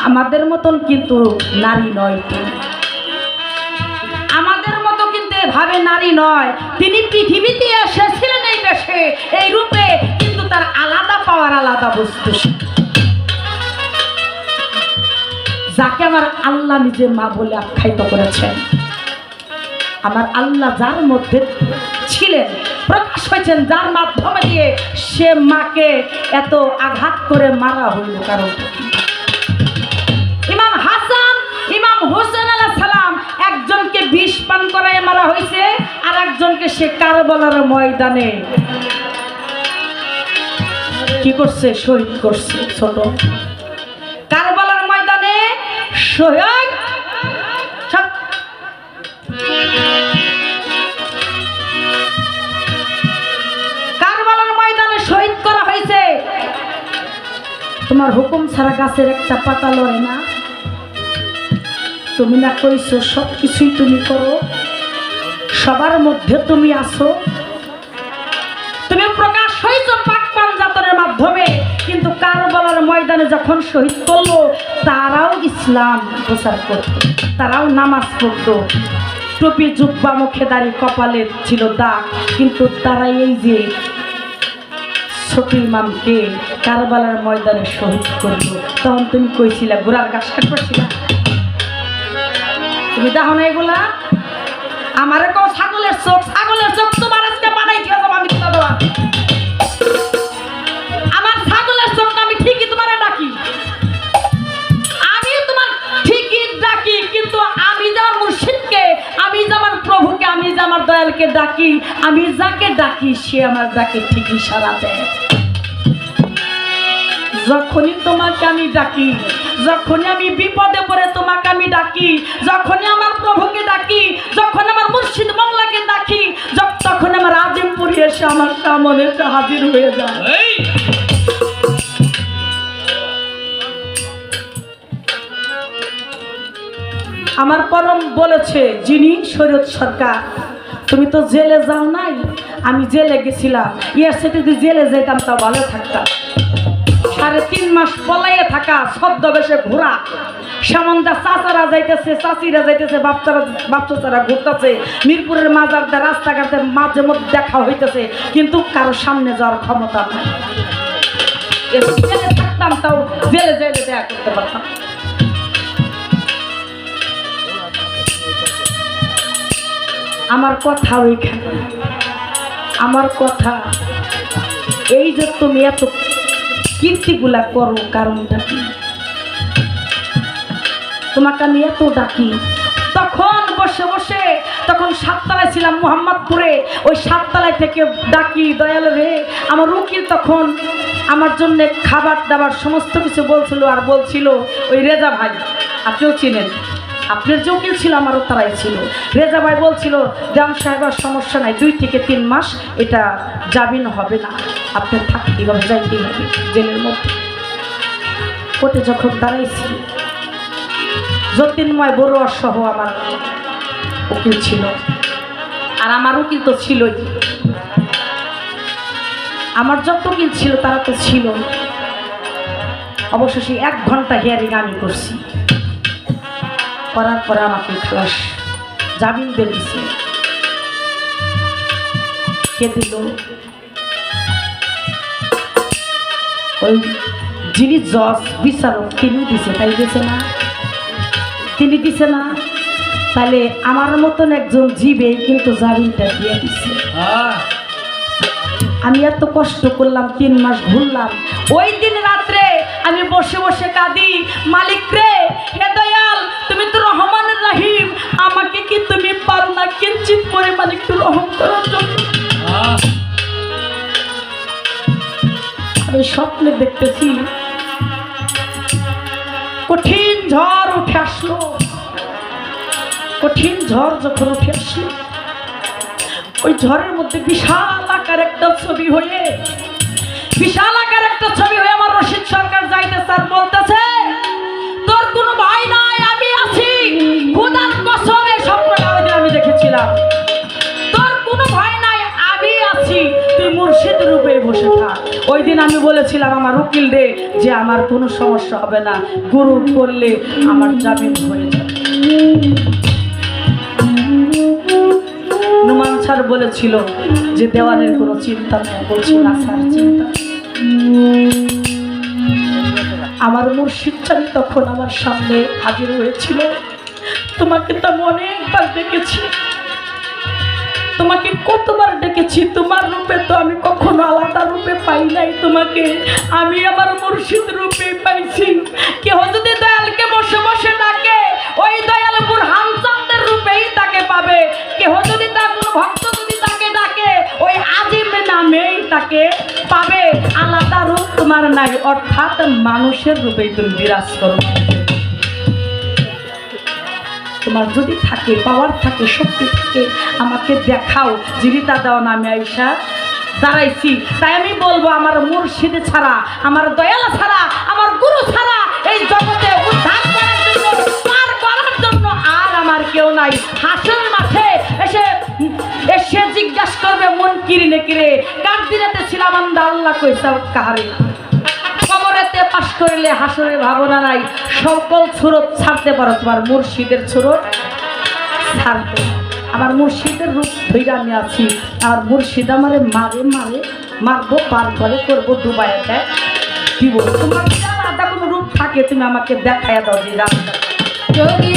আমাদের মতন কিন্তু নারী নয়, আমাদের মতো কিন্তু এভাবে নারী নয়। তিনি পৃথিবীতে এসেছিলেন এই দেশে এই রূপে, কিন্তু তার আলাদা পাওয়ার আলাদা বস্তু। যাকে আমার আল্লাহ নিজে মা বলে আখ্যায়িত করেছেন, আমার আল্লাহ যার মধ্যে ছিলেন, প্রকাশ হয়েছেন, যার মাধ্যমে দিয়ে সে মাকে এত আঘাত করে মারা হইল। কারণ ইমাম হাসান, ইমাম হোসেন আলাইহিস সালাম, একজনকে বিষ পান করায় মারা হয়েছে, আর একজনকে সে কারবালার ময়দানে কি করছে? শহীদ করছে। ছোট কারবালার ময়দানে শহীদ, কারবালার ময়দানে শহীদ করা হয়েছে। তোমার হুকুম ছাড়া গাছের একটা পাতা লড়ে না। তুমি না কইছো সব কিছুই তুমি করো, সবার মধ্যে তুমি আসো, তুমি প্রকাশ হয়েছ পাক পাঞ্জাতনের মাধ্যমে। কিন্তু কারবালার ময়দানে যখন শহীদ করলো, তারাও ইসলাম প্রচার করত, তারাও নামাজ পড়তো, টুপি জুব্বা মুখে দাড়ি কপালে ছিল দাগ, কিন্তু তারা এই যে ছোট ইমামকে কারবালার ময়দানে শহীদ করলো, তখন তুমি কইছিলা ঘোড়ার ঘাস কাটছিলা? তুমি দেখো না এগুলা? আমারে কও ছাগলের চোখ, ছাগলের চোখ তোমার আজকে বানাইতে হবে। আমি কথা দেওয়া, আমার ছাগলের চোখ আমি ঠিকই তোমার ডাকি, আমি তোমার ঠিকই ডাকি, কিন্তু আমি যে আমার মুর্শিদকে, আমি যে আমার প্রভুকে, আমি যে আমার দয়ালকে ডাকি, আমি যাকে ডাকি সে আমার ডাকে ঠিকই সাড়া দেয়। যখনই তোমাকে আমি ডাকি, যখনই আমি বিপদে পড়ে তোমাকে আমি ডাকি, যখনই আমার প্রভুকে ডাকি, যখন আমার মুর্শিদ মওলাকে ডাকি, তখন আমার আজিমপুরি এসে আমার সামনে এসে হাজির হয়ে যায়। আমার পরম বলেছে যিনি শরীয়ত সরকার, তুমি তো জেলে যাও নাই, আমি জেলে গেছিলাম, ইয়ার সাথে যদি জেলে যেতাম তা ভালো থাকতাম। 3.5 মাস পলাইয়ে থাকা, ছদ্মবেশে ঘোরা, সামন্দা চাচারা যাইতেছে, চাচিরা যাইতেছে, বাপচারা ঘুরতেছে, মিরপুরের মাজারটা রাস্তাঘাটে মাঝে মধ্যে দেখা হইতেছে, কিন্তু কারো সামনে যাওয়ার ক্ষমতা নাই। জেলে থাকতাম তাও জেলে জেলে দেখা করতে পারতাম। আমার কথা ওইখানে, আমার কথা এই যে তুমি এত কীর্তিগুলা করো, কারণটা কি? তোমাকে আমি এত ডাকি, তখন বসে বসে, তখন 7 তলায় ছিলাম মোহাম্মদপুরে, ওই 7 তলায় থেকে ডাকি, দয়াল রে আমার উকিল তখন আমার জন্য খাবার দাবার সমস্ত কিছু বলছিল, আর বলছিল ওই রেজা ভাই, আপনিও চিনেন, আপনার যে উকিল ছিল আমারও তারাই ছিল, রেজা ভাই বলছিল জাম সাহেবের সমস্যা নাই, 2 থেকে 3 মাস এটা জামিন হবে না, আপনার থাকতেই হবে, যাইতেই হবে জেলের মধ্যে। কোর্টে যখন দাঁড়াইছি, যতীনময় বড়ুয়া সহ আমার উকিল ছিল, আর আমার উকিল তো ছিলই, আমার যত উকিল ছিল তারা তো ছিল। অবশ্য সেই 1 ঘন্টা হিয়ারিং আমি করছি, করার পরে আমাকে খালাস জামিন দিয়ে দিছে। কে দিল? ওই যিনি জজ বিচারক তিনি দিছে, তাই দিছে না? তিনি দিছে না? তাহলে আমার মতন একজন জীবে কিন্তু জামিনটা দিয়ে দিছে। আমি এত কষ্ট করলাম, 3 মাস ঘুরলাম, ওই দিন রাত্রে আমি বসে বসে কাঁদি, মালিক রে, হে দয়াল, তুমি তো রহমানুর রহিম, আমাকে কি তুমি পারো না কিঞ্চিত পরিমাণ একটু রহম করার জন্য? আমি স্বপ্নে দেখতেছি কঠিন ঝড় উঠে আসলো। কঠিন ঝড় যখন উঠে আসলো, ওই ঝড়ের মধ্যে বিশাল আকার একটা ছবি হয়ে আমার রশিদ সরকার যাইতেছে আর বলতেছে, তোর কোনো ভাই নাই, আমি আছি, খোদার কসম এই স্বপ্নটা আমি দেখেছিলাম, তোর কোনো ভাই নাই, আমি আছি, তুই মুর্শিদ রূপে বসে থাক। ওই দিন আমি বলেছিলাম আমার উকিল রে যে আমার কোনো সমস্যা হবে না, গুরু করলে আমার জামিন হয়ে যাবে। নুমান স্যার বলেছিল যে দেওয়ানের কোনো চিন্তা নেই, বলছি না স্যার চিন্তা। আমার মুর্শিদ চাঁদ তখন আমার সামনে হাজির হয়েছিল। তোমাকে তো আমি অনেকবার দেখেছি, তোমাকে কতবার ডেকেছি, তোমার রূপে তো আমি কখনো আলাদা রূপে পাই নাই তোমাকে, আমি আমার মুর্শিদ রূপে পাইছি। কেউ যদি দয়ালকে বসে বসে ডাকে, ওই দয়াল বুরহান চাঁদের রূপেই তাকে পাবে। কেউ যদি তার কোনো ভক্ত যদি তাকে ডাকে, ওই আজিম নামেই তাকে পাবে। আলাদা রূপ তোমার নাই, অর্থাৎ মানুষের রূপেই তুমি বিরাজ করো। তোমার যদি থাকে, পাওয়ার থাকে, শক্তি থাকে, আমাকে দেখাও। জীবিতা দেওয়া নামে আইসা দাঁড়াইছি। তাই আমি বলবো, আমার মুর্শিদ ছাড়া, আমার দয়াল ছাড়া, আমার গুরু ছাড়া এই জগতে উদ্ধার করার জন্য, পার করার জন্য আর আমার কেউ নাই। হাসর মাঠে এসে এসে জিজ্ঞাসা করবে, মন কিরিনে কিরে, কার দিনেতে ছিলাম আন্দা, আল্লাহ কইসা কাহারে। কবরেতে পাশ করিলে হাসরের ভাবনা নাই, সকল সুরত ছাড়তে পারো, তোমার মুর্শিদের সুরত ছাড়তে। আমার মুর্শিদের রূপ ধরে আমি আছি, আর মুর্শিদ আমারে মারে মারে মারবো, পার করে করবো, ডুবাইয়া দেয় দিব। তোমার আলাদা কোনো রূপ থাকে, তুমি আমাকে দেখাইয়া দাও যে রাস্তা। যদি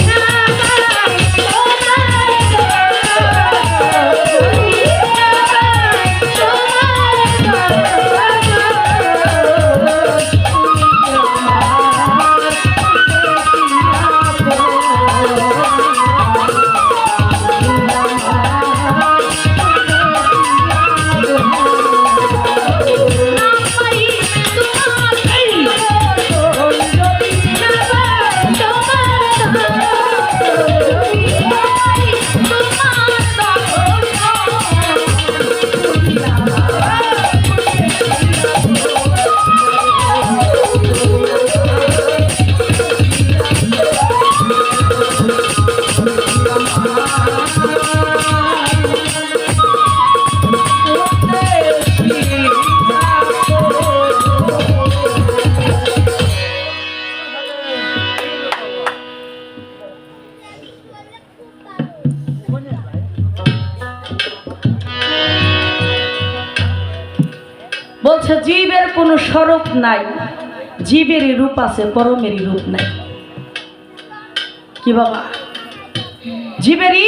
বলছে জীবের কোনো স্বরূপ নাই, জীবেরই রূপ আছে, পরমেরই রূপ নাই। কি বাবা? জীবেরই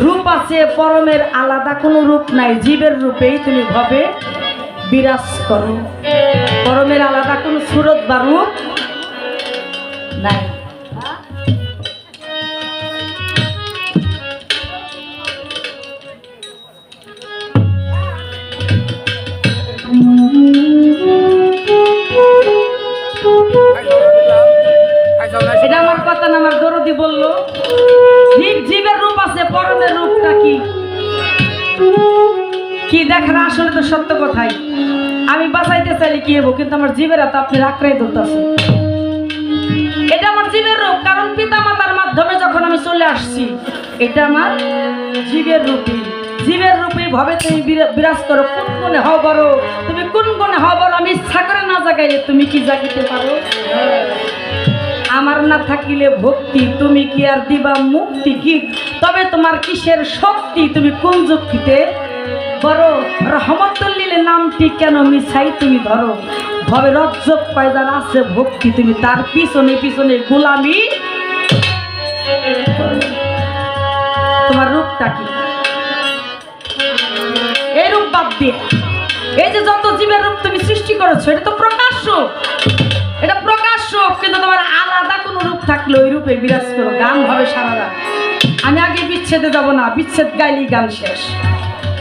রূপ আছে, পরমের আলাদা কোনো রূপ নাই। জীবের রূপেই তুমি ভাবে বিরাজ করো, পরমের আলাদা কোনো সুরত বা রূপ নাই। এটা আমার কথা না, আমার দরদি বললো জীবের রূপ আছে, পরমের রূপটা কি কি দেখার, আসলে তো সত্য কথাই। আমি বাঁচাইতে চাইলে কি হবো, কিন্তু আমার জীবের তো আপনি আঁকড়াই ধরতেছে। আসছি, এটা আমার জীবের রূপী, জীবের রূপী ভাবে তুমি বিরাজ করো। কোন গুণে হও বড়, তুমি কোন গুণে হও বড়, আমি ইচ্ছা করে না জাগাইলে তুমি কি জাগিতে পারো? আমার না থাকিলে ভক্তি, তুমি কি আর দিবা মুক্তি কি? তবে তোমার কিসের শক্তি, তুমি কোন যুক্তিতে বড়? রহমতুল্লিলের নামটি কেন মিছাই তুমি ধরো? ভবে রজ্জব পয়দার আছে ভক্তি, তুমি তার পিছনে পিছনে গোলামি। তোমার রূপটা কি? এই রূপ বাদ দিয়ে এই যে যত জীবের রূপ তুমি সৃষ্টি করেছো, এটা তো প্রকাশ্য, এটা প্রকাশ্য, কিন্তু তোমার আলাদা কোনো রূপ থাকলে ওই রূপে বিরাজ করো, গান হবে সারা রাত। আমি আগে বিচ্ছেদে যাব না, বিচ্ছেদ গাইলেই গান শেষ।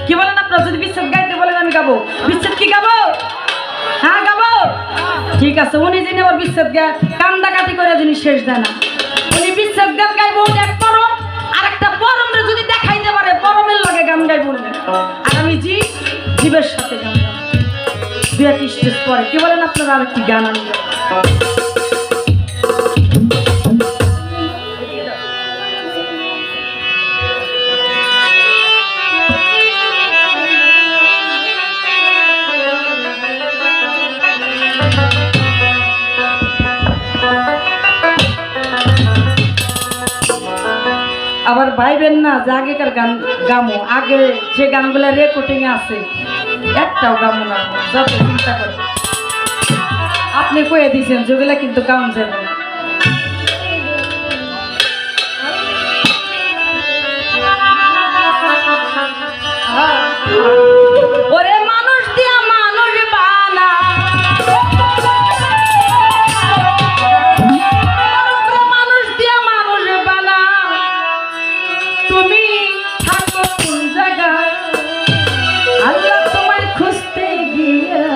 কি বলেন আপনারা? যদি বিচ্ছেদ গাইতে বলেন আমি গাবো। বিচ্ছেদ কি গাবো? হ্যাঁ গাবো, ঠিক আছে। উনি যিনি আবার বিচ্ছেদ গায় কান্দাকাটি করে যিনি শেষ দেয় না, উনি বিচ্ছেদ গান গাইবো এক পরম, আর একটা পরমরে যদি দেখাইতে পারে পরমের লগে গান গাইবো। আর আমি জীবের সাথে গান গাবো দু এক স্টেজ পরে। কি বলেন আপনারা? আর কি গান আমি আবার ভাইবেন না যে আগেকার গান গামো, আগে যে গানগুলো রেকর্ডিং আছে একটাও গামো না, যত চিন্তা করে আপনি কয়ে দিয়েছেন যেগুলো কিন্তু গান যাবে না। ওরে মানুষ দিয়া মানুষ বানা, মানুষ দিয়া মানুষ বানা, তুমি থাকো কোন জায়গায়? আল্লাহ তোমায় খুঁজতে গিয়া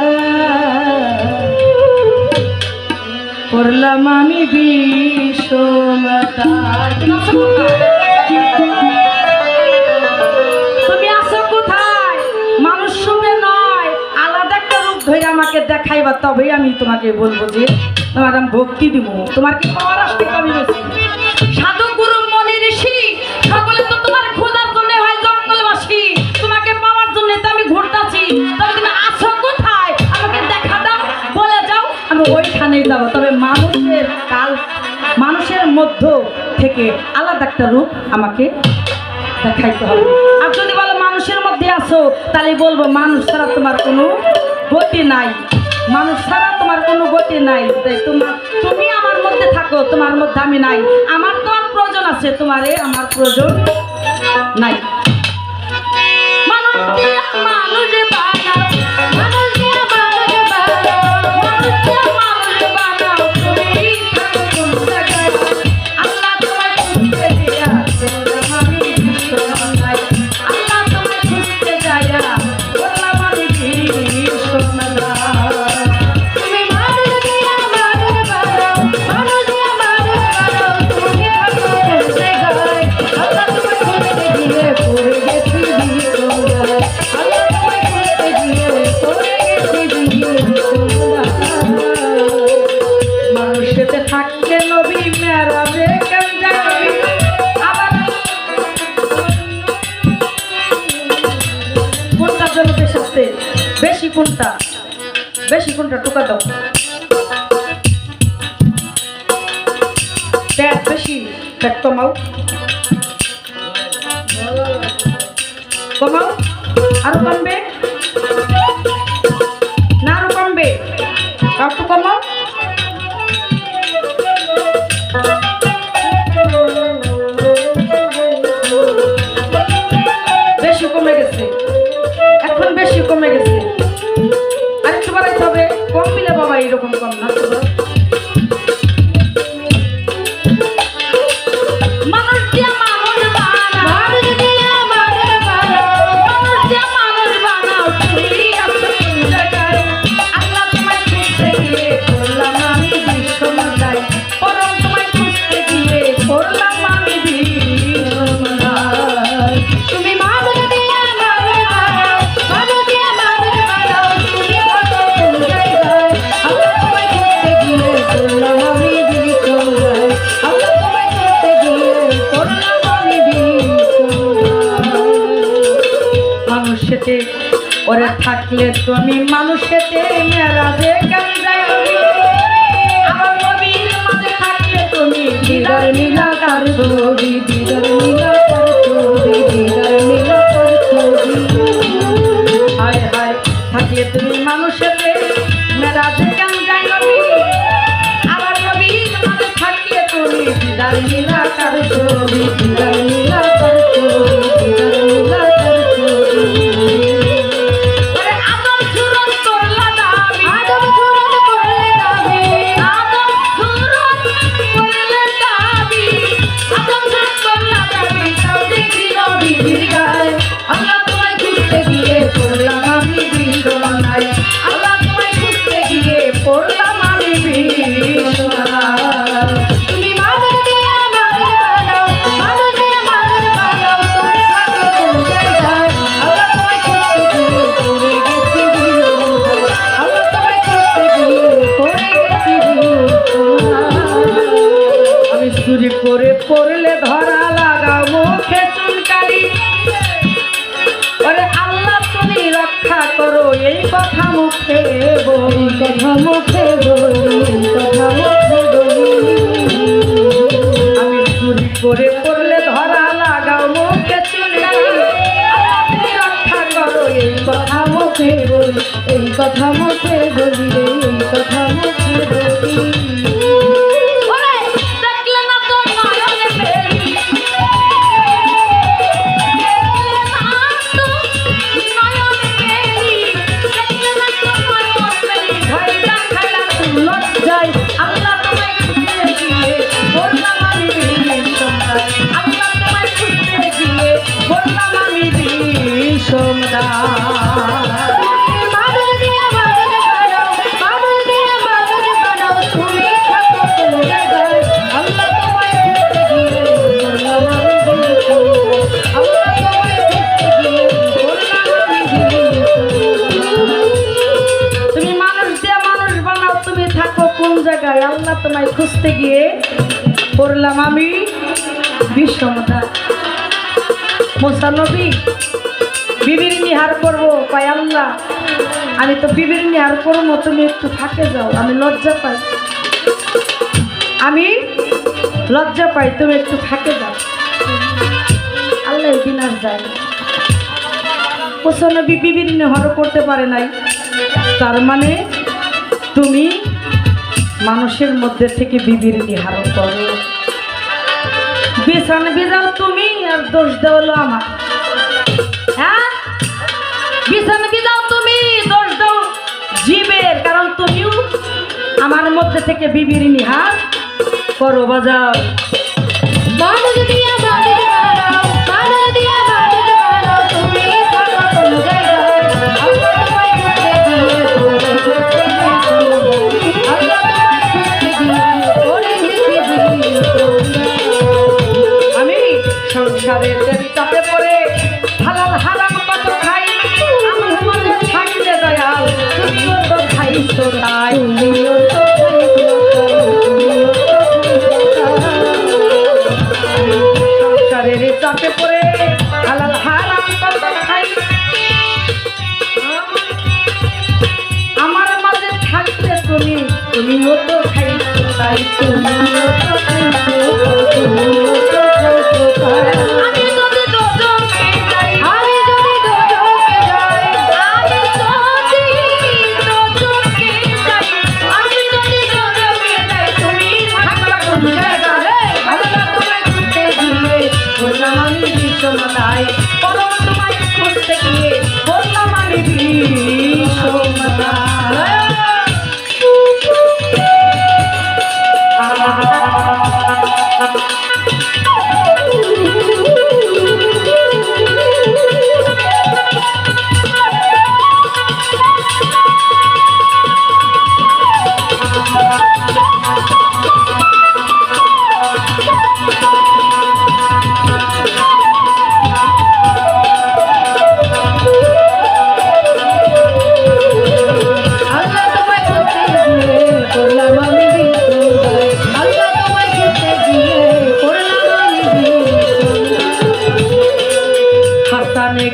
করলাম আমি বিষমতা। তুমি আছো কোথায়? মানুষ রূপে নয়, আলাদা একটা রূপ ধরে আমাকে দেখাইবা, তবেই আমি তোমাকে বলবো যে তোমার আমি ভক্তি দিব। তোমার কি পাওয়ার আসতে কমই বেশি? সাধু গুরু মনি ঋষি সকলে তো তোমার খোঁজার জন্য হয় জঙ্গলবাসী, তোমাকে পাওয়ার জন্য তো আমি ঘুরতাছি। তবে তুমি আছো কোথায় আমাকে দেখা দাও, বলে যাও, আমি ওইখানেই যাবো। তবে মানুষের মধ্য থেকে আলাদা একটা রূপ আমাকে দেখাইতে হবে। আর যদি বলো মানুষের মধ্যে আছো, তাহলে বলবো মানুষ ছাড়া তোমার কোনো গতি নাই, মানুষ ছাড়া তোমার কোনো গতি নাই। তাই তুমি আমার মধ্যে থাকো, তোমার মধ্যে আমি নাই। আমার তোমার প্রয়োজন আছে, তোমারে আমার প্রয়োজন নাই। মানুষ দিয়া মানুষ বানাও, মানুষ দিয়া মানুষ বানাও, মানুষ দিয়া মানুষ বানাও, তুমি থাকো কোন জায়গায়? আল্লাহ তোমায় খুঁজতে দিয়া বললাম আমি বিষমতায়, আল্লাহ তোমায় খুঁজতে যাইয়া বললাম আমি বিষমতায়। তুমি মানুষ দিয়া মানুষ বানাও, মানুষ দিয়া মানুষ বানাও, তুমি থাকো কোন জায়গায়? আল্লাহ তোমায় খুঁজতে দিয়ে পড়ে গেছি বিষমতায়, আল্লাহ তোমায় খুঁজতে দিয়ে পড়ে গেছি বিষমতায়। মানুষেতে থাকতে নবী মেরাজে কেন যাবি? আবার কোনটার জন্য বেশ আসতে বেশি, কোনটা বেশি, কোনটা টোকা দাও। পেট বেশি, পেট কমাও, কমাও, আরো কমবে না? আরো কমবে, একটু কমাও। বেশি কমে গেছে, এখন বেশি কমে গেছে, আরেকটু বাড়াইতে হবে। কম মিলে বাবা এরকম কম না। মানুষ দিয়া মানুষ বানাও, মানুষ দিয়া মানুষ বানাও, মানুষ দিয়া মানুষ বানাও, ওরে থাকলে তুমি মানুষেতে মেরাজে কেন যাই নবী আমার নবীর মাঝে থাকলে তুমি দিদার নীলাকার ছবি দিদার নীলাকার ছবি দিদার নীলাকার ছবি হায় হায় থাকলে তুমি মানুষেতে মেরাজে কেন যাই নবী আমার নবীর মাঝে থাকলে তুমি দিদার নীলাকার ছবি দিদার নীলাকার ছবি দিদার নীলাকার ছবি চুরি করে পড়লে ধরা লাগাও মুখে চুনকালি ওরে আল্লাহ তুমি রক্ষা করো এই কথা মুখে বলি কথা মুখে বলি কথা মুখে বলি আমি চুরি করে পড়লে ধরা লাগাও মুখে চুনকালি আল্লাহ তুমি রক্ষা করো এই কথা মুখে বলি এই কথা মুখে বলি এই কথা মুখে বলি আল্লাহ তোমায় খুঁজতে গিয়ে পড়লাম আমি বিষমতা মুসা নবী বিবির নিহার করবো পাই আল্লাহ আমি তো বিবির নিহার করবো তুমি একটু থাকে যাও আমি লজ্জা পাই তুমি একটু থাকে যাও আল্লাহ একদিন আর যায় মুসা নবী বিবির নিহার করতে পারে নাই তার মানে তুমি মানুষের মধ্যে থেকে বিবির নিহার করো বিছান বিজাও তুমি আর দোষ দেওয়ালো আমার হ্যাঁ বিছান বিজাও তুমি দোষ দাও জীবের কারণ তুমিও আমার মধ্যে থেকে বিবির নিহার করো বাজাও মানুষ দিয়া মানুষ দিয়া তুমি সংসারের চাপে পড়ে হালাল হারাম কত খাই আমার মনে থাকলে দয়াল তুমিও তো খাইছো তাই সংসারের চাপে পড়ে হালাল হারাম কত খাই আমার মাঝে থাকলে তুমিও তো খাইছো তাই তুমিও তো খাইছো আমি যদি দোজখে যাই আমি যদি দোজখে যাই আমি যদি দোজখে যাই তুমি থাকবা কোন জায়গায় আল্লাহ তোমায় খুঁজতে গিয়ে বললাম আমি বিষমতায় পরম তোমায় খুঁজতে গিয়ে বললাম আমি বিষমতায়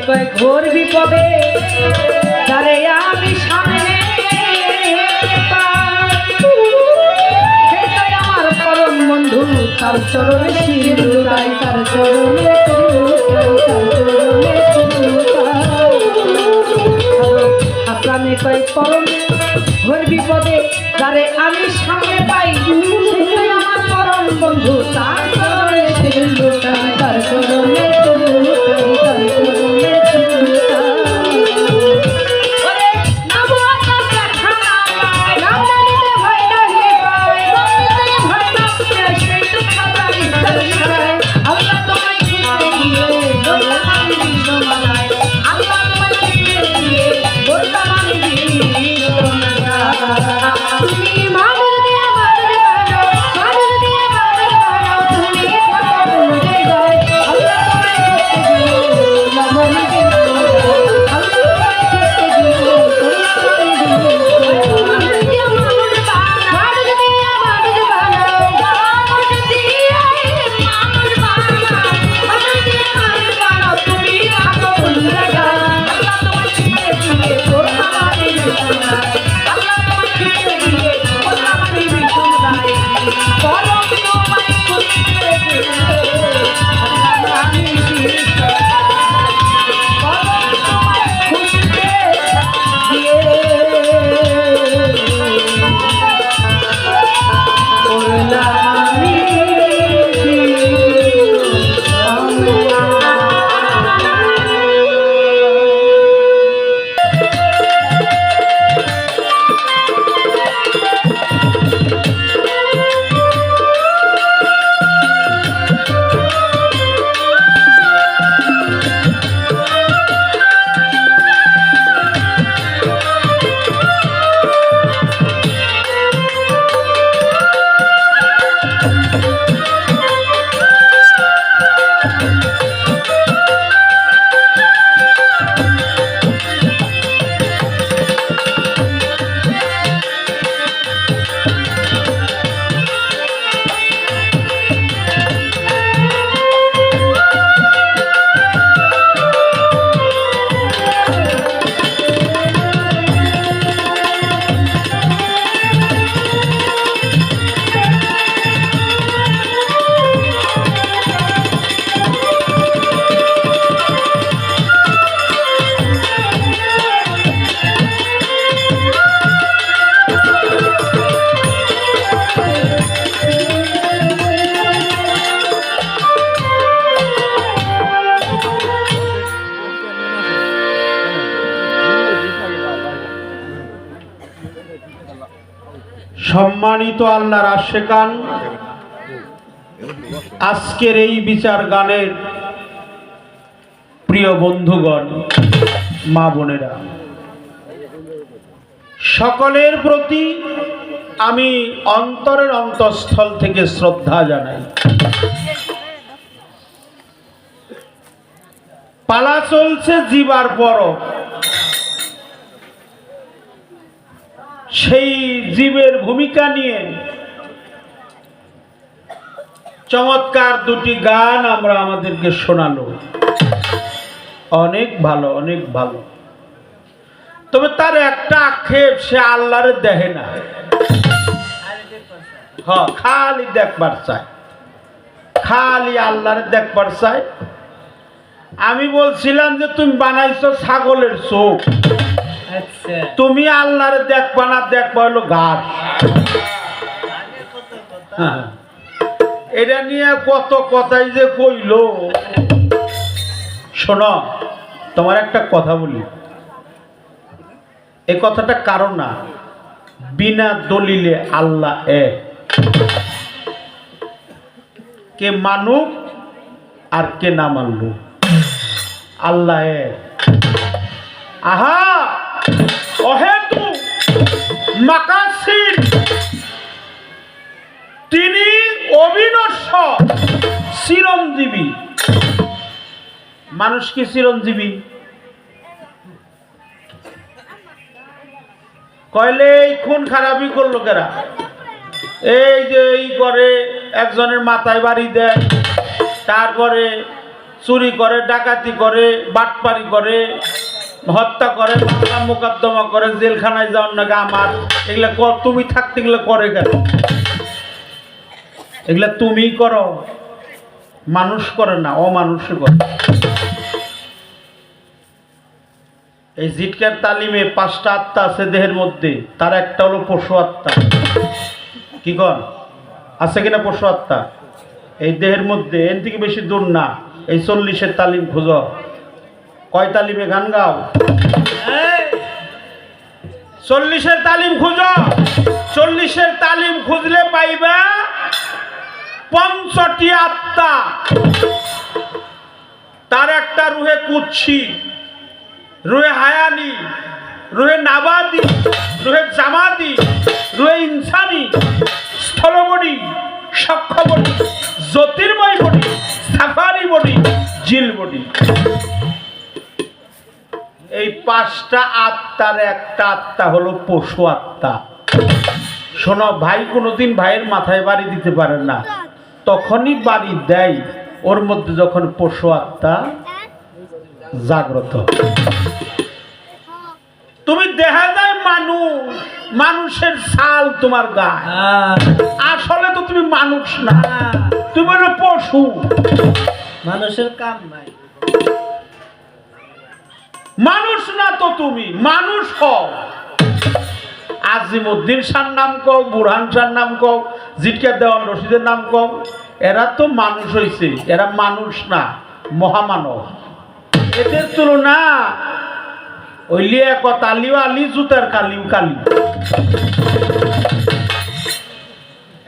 কয় ঘোর বিপদে তার চরণে শির লুটাই, তার চরণে শির লুটাই, তার চরণে শির লুটাই। হাসানে কয় পরমে ঘোর বিপদে যারে আমি সামনে পাই, সেটাই আমার পরম বন্ধু, তার চরণে শির লুটাই, তার চরণে শির লুটাই, তার চরণে শির লুটাই। সম্মানিত আল্লাহর আশিকান, আজকের এই বিচার গানের প্রিয় বন্ধুগণ, মা বোনেরা, সকলের প্রতি আমি অন্তরের অন্তঃস্থল থেকে শ্রদ্ধা জানাই। পালা চলছে জীবার পরব, সেই জীবের ভূমিকা নিয়ে চমৎকার দুটি গান আমরা আমাদেরকে শোনালো। অনেক ভালো, অনেক ভালো। তবে তার একটা আক্ষেপ, সে আল্লাহরে দেখে না। হ্যাঁ, খালি দেখবার চায়, খালি আল্লাহরে দেখবার চায়। আমি বলছিলাম যে তুমি বানাইছো ছাগলের চোখ, তুমি আল্লাহরে দেখবা না, দেখবা হলো ঘাস। হ্যাঁ, এটা নিয়ে কত কথাই যে কইলো। শোনো, তোমার একটা কথা বলি, এই কথাটা কারণ না, বিনা দলিলে আল্লাহ এক। কে মানুক আর কে না মানল, আল্লাহ এক। আহা অহেতু মাকাসির, তিনি অবিনশ্বর চিরঞ্জীবী। মানুষ কি চিরঞ্জীবী? কইলে এই খুন খারাপই করলো কেরা? এই যে এই করে একজনের মাথায় বাড়ি দেয়, তারপরে চুরি করে, ডাকাতি করে, বাটপারি করে, হত্যা করে, মামলা মোকদ্দমা করে, জেলখানায় যাওয়ার নাকি আমার। এগুলা তুমি থাকতে গেলে করে কেন? এগুলা তুমি করো, মানুষ করে না, অমানুষ করে। এই জিটকার তালিমে 5টা আত্মা আছে দেহের মধ্যে, তার একটা হলো পশু আত্মা। কি কর আছে কিনা পশু আত্মা এই দেহের মধ্যে? এর থেকে বেশি দূর না, এই 40-এর তালিম খুঁজো। কয় তালিমে গান গাও? 40-এর তালিম খুঁজো। 40-এর তালিম খুঁজলে পাইবা 5টি আত্মা। তার একটা রুহে কুৎসি, রুহে হায়ানি, রুহে নাবাদি, রুহে জামাদি, রুহে ইনসানি, স্থলবডি, সক্ষবডি, জ্যোতির্ময় বডি, সাফারি বডি, জিল বডি। এই 5টা আত্মার একটা আত্মা হলো পশু আত্মা। শোনো ভাই, কোনোদিন ভাইয়ের মাথায় বাড়ি দিতে পারে না, তখনই বাড়ি দেয় ওর মধ্যে যখন পশু আত্মা জাগ্রত। তুমি দেখা যায় মানুষ, মানুষের ছাল তোমার গায়ে, আসলে তো তুমি মানুষ না, তুমি হলো পশু। মানুষের কাম নাই, মানুষ না তো তুমি, মানুষ হও। আজিমউদ্দিন শাহর নাম কও, বুরহান শাহর নাম কও, জিটকা দেওয়ান রশিদের নাম কও, এরা তো মানুষ হইছে, এরা মানুষ না, মহামানব। এদের তুলনা ওই লিয়াকত আলিও আলী, জুতার কালিও কালি।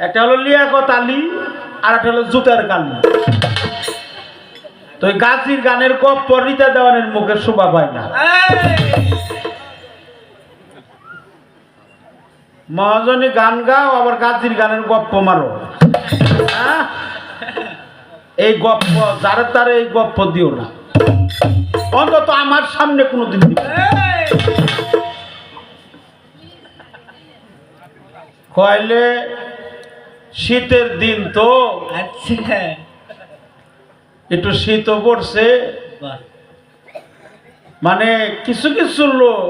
একটা হলো লিয়াকত আলী, আর একটা হলো জুতার কালি। তো গাছির গানের গপ্প রীতা দেওয়ানের মুখে শোভা পায় না। মহাজনী গান গাও, আবার গাছির গানের গপ্প মারো। এই গপ্প যারে তারে এই গপ্প দিও না, অন্তত আমার সামনে কোনোদিন দিবে। কইলে শীতের দিন তো, আচ্ছা একটু শীতও পড়ছে, মানে কিছু কিছু লোক,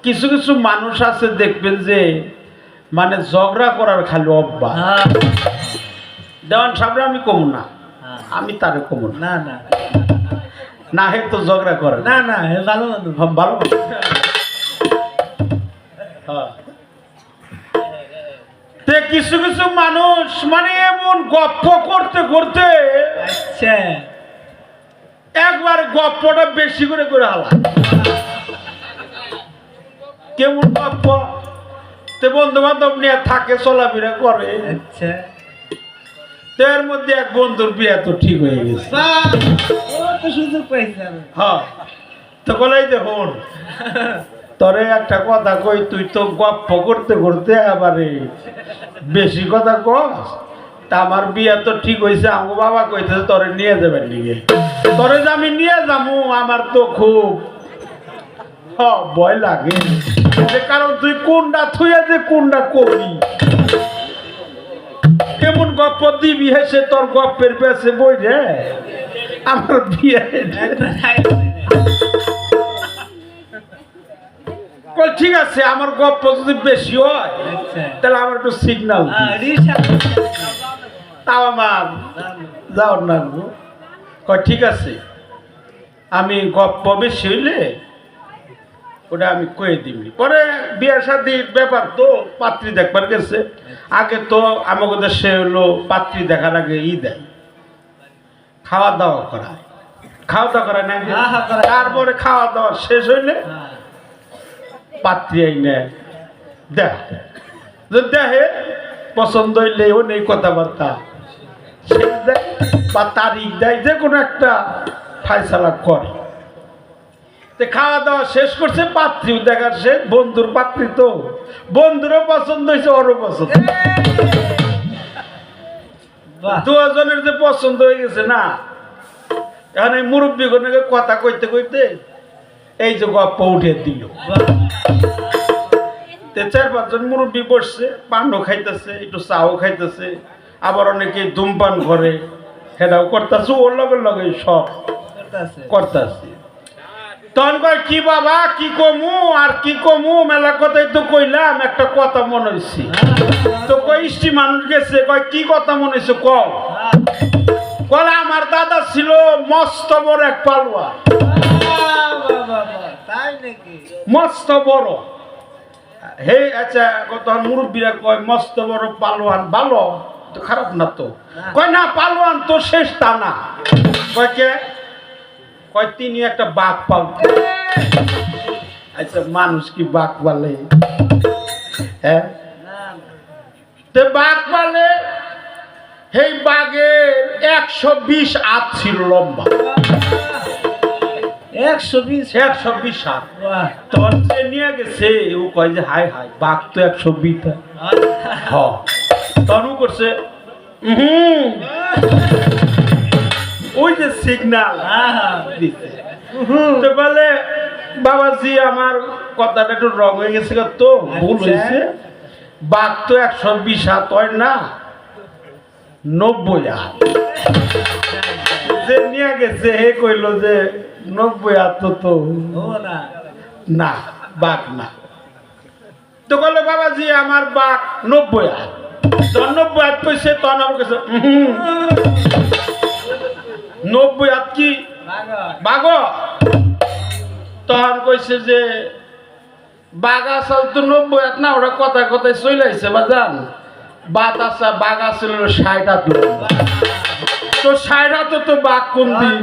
কিছু কিছু মানুষ আছে দেখবেন যে মানে ঝগড়া করার খালি অভ্যাস। দেওয়ান সাহেব আমি কমু না, আমি তারে কমু না, না না না হে তো ঝগড়া করে না না, হে ভালো মানুষ, ভালো। হ্যাঁ, তে কিছু কিছু মানুষ মানে এমন গপ্প করতে করতে আচ্ছা একবার গপ্পটা বেশি করে করে হালা। কেমন গপ্প? তে বন্ধু বান্ধব নিয়ে থাকে, চলাফেরা করে। আচ্ছা, এর মধ্যে এক বন্ধুর বিয়ে তো ঠিক হয়ে গেছে। ও তো সুযোগ পাইছে। হ্যাঁ, তো বলাই যে হন তরে একটা কথা কই, তুই তো গপ্প করতে করতে আবারে বেশি কথা কস। তা আমার বিয়ে তো ঠিক হয়েছে, আমার বাবা কইতেছে তরে নিয়ে যাবেন নিয়ে, তরে যে আমি নিয়ে যাবো আমার তো খুব ভয় লাগে, কারণ তুই কোনটা থুয়ে যে কোনটা করবি, কেমন গপ্প দিবি হেসে তোর গপ্পের পেছে বই রে আমার বিয়ে। ঠিক আছে, আমার গপ্প যদি বেশি হয় তাহলে আমার একটু সিগন্যাল, তাও আমার যাও না। ঠিক আছে, আমি গপ্প বেশি হইলে ওটা আমি কয়ে দিবি। পরে বিয়ে শাদির ব্যাপার তো, পাত্রী দেখবার গেছে। আগে তো আমাকে দেশে হলো পাত্রী দেখার আগে দেয়, খাওয়া দাওয়া করায়, খাওয়া দাওয়া করায় না। তারপরে খাওয়া দাওয়া শেষ হইলে পাত্রী আইনে দেখে, দেখে পছন্দ হইলে ও নেই কথাবার্তা শেষ দেয় বা তারিখ দেয়, যে কোনো একটা ফায়সালা করে। খাওয়া দাওয়া শেষ করছে, পাত্রীও দেখার শেষ, বন্ধুর পাত্রী তো, বন্ধুরও পছন্দ হয়েছে, ওরও পছন্দ, দুজনের যে পছন্দ হয়ে গেছে না। এখন এই মুরব্বী কথা কইতে কইতে এই যে গপ্প উঠে দিল। 4-5 জন মুরব্বী বসছে, পানও খাইতেছে, একটু চাও খাইতেছে, আবার অনেকে ধূমপান করে, সেটাও করতেছে, ওর লগে লগে সব করতেছে। তখন কয় কি বাবা কি কমু আর কি কমু মেলা কথাই তো কইলাম একটা কথা মনে হইছে তো কইষ্টি মানুষ গেছে কয় কি কথা মনে হইছে কও কলে আমার দাদা ছিল মস্ত বড় এক পালুয়া তাই নাকি? মস্ত বড় হে আচ্ছা তখন মুরব্বীরা কয় মস্ত বড় পালোয়ান ভালো তো খারাপ না তো কয় না পালোয়ান তো শেষ তা না কয় কে কয় তিনি একটা বাঘ পালত আচ্ছা মানুষ কি বাঘ পালে হ্যাঁ তে বাঘ পালে সেই বাঘের 120 হাত ছিল লম্বা 120 হাত তখন সে নিয়ে গেছে ও কয় যে হাই হাই বাঘ তো 120 হ তনু করছে ওই যে সিগনাল দিছে তো বলে বাবাজি আমার কথাটা একটু রং হয়ে গেছে তো ভুল হয়েছে বাঘ তো 120 হাত হয় না 90 হাত যে নিয়ে গেছে হে কইল যে 90 হাত তো না বাঘ না তো বলে বাবাজি আমার বাঘ 90 হাত 90 হাত কইছে তখন আমার কাছে 90 হাত কি বাঘ তখন কইছে যে বাঘ আসল তো 90 হাত না ওরা কথায় কথায় চলে আইছে বাজান বাত আসা বাঘ আসল 60 হাত তো 60 হাত তো বাঘ কোন দিন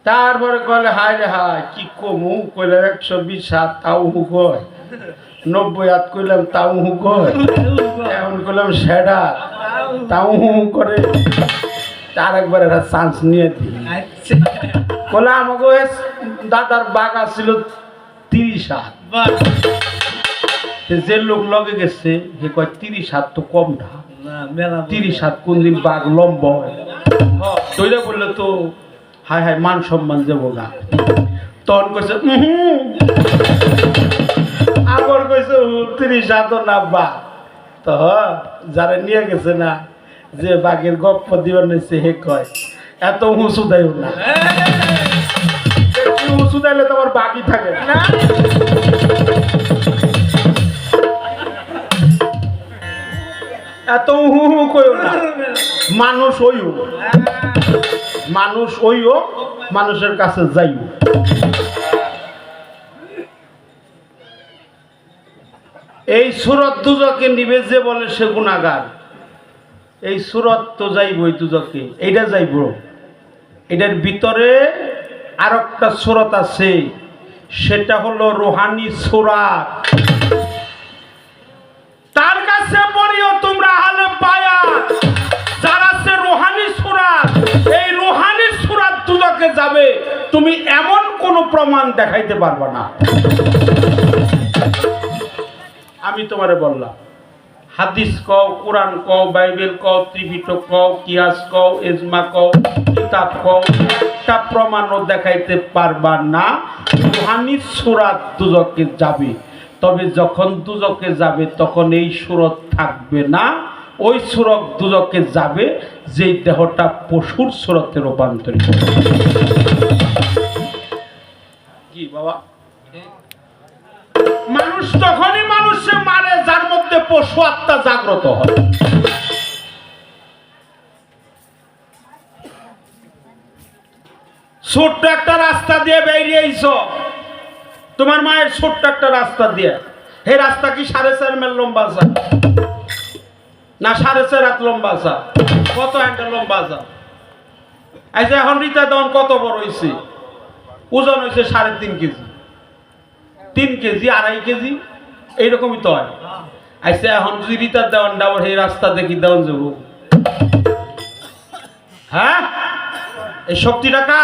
তারপরে কলে হায় রে হায় কি কমু কইলাম 120 হাত তাও হু কয় 90 হাত কইলাম তাও হু কয় এখন কইলাম 60 হাত তাও হু করে তার একবার একটা চান্স নিয়ে দিই কলে আমাকে দাদার বাঘ আসছিল 30 হাত যে লোক লগে গেছে সে কয় 30 হাত তো কম না 30 হাত কোন দিন বাঘ লম্বা হয় তৈরা বললে তো হায় হায় মান সম্মান দেবো না তখন কইছে আবার কইছে 30 হাত না বাঘ তো যারা নিয়ে গেছে না যে বাঘের গপ্প দিবার নিচ্ছে হে কয় এত উঁচু দেয় না উঁচু দিলে তো আমার বাকি থাকে না এত হু হু কইও না মানুষ হইও মানুষ হইও মানুষের কাছে যাইও এই সুরত দুজকে নিবে যে বলে সে গুনাহগার এই সুরত তো যাইবই দুজকে এইটা যাইব এটার ভিতরে আর একটা সুরত আছে সেটা হলো রুহানি সুরাত তার কাছে পড়িও তোমরা আলেম পায়া যারা সে রুহানি সুরাত এই রুহানি সুরাত দুজকে যাবে তুমি এমন কোন প্রমাণ দেখাইতে পারবে না আমি তোমারে বললাম হাদিস কও কোরআন কও বাইবেল কও ত্রিপিটক কও কিয়াস কও ইজমা কও কিতাব কও তা প্রমাণও দেখাইতে পারবা না রুহানি সুরাত দুজকে যাবে তবে যখন দুজকে যাবে তখন এই সুরত থাকবে না ওই সুরত দুজকে যাবে যেই দেহটা পশুর সুরতে রূপান্তরিত কি বাবা মানুষ তখনই মানুষে মারে যার মধ্যে পশু আত্মা জাগ্রত হয় ছোট্ট একটা রাস্তা দিয়ে বেরিয়েছ তোমার মায়ের ছোট্ট একটা রাস্তা দিয়ে এই রাস্তা কি 4.5 মাইল লম্বা আছে না 4.5 হাত লম্বা আছে কত হ্যান্ডেল লম্বা আছে আচ্ছা এখন রিতা দন কত বড় হয়েছে ওজন হয়েছে 3.5 কেজি 3 কেজি 2.5 কেজি এইরকমই তো হয় আচ্ছা এখন যদি রিতার দেওয়ান ডাবর এই রাস্তা দেখি দেওয়ান যাব হ্যাঁ এই শক্তিটা কা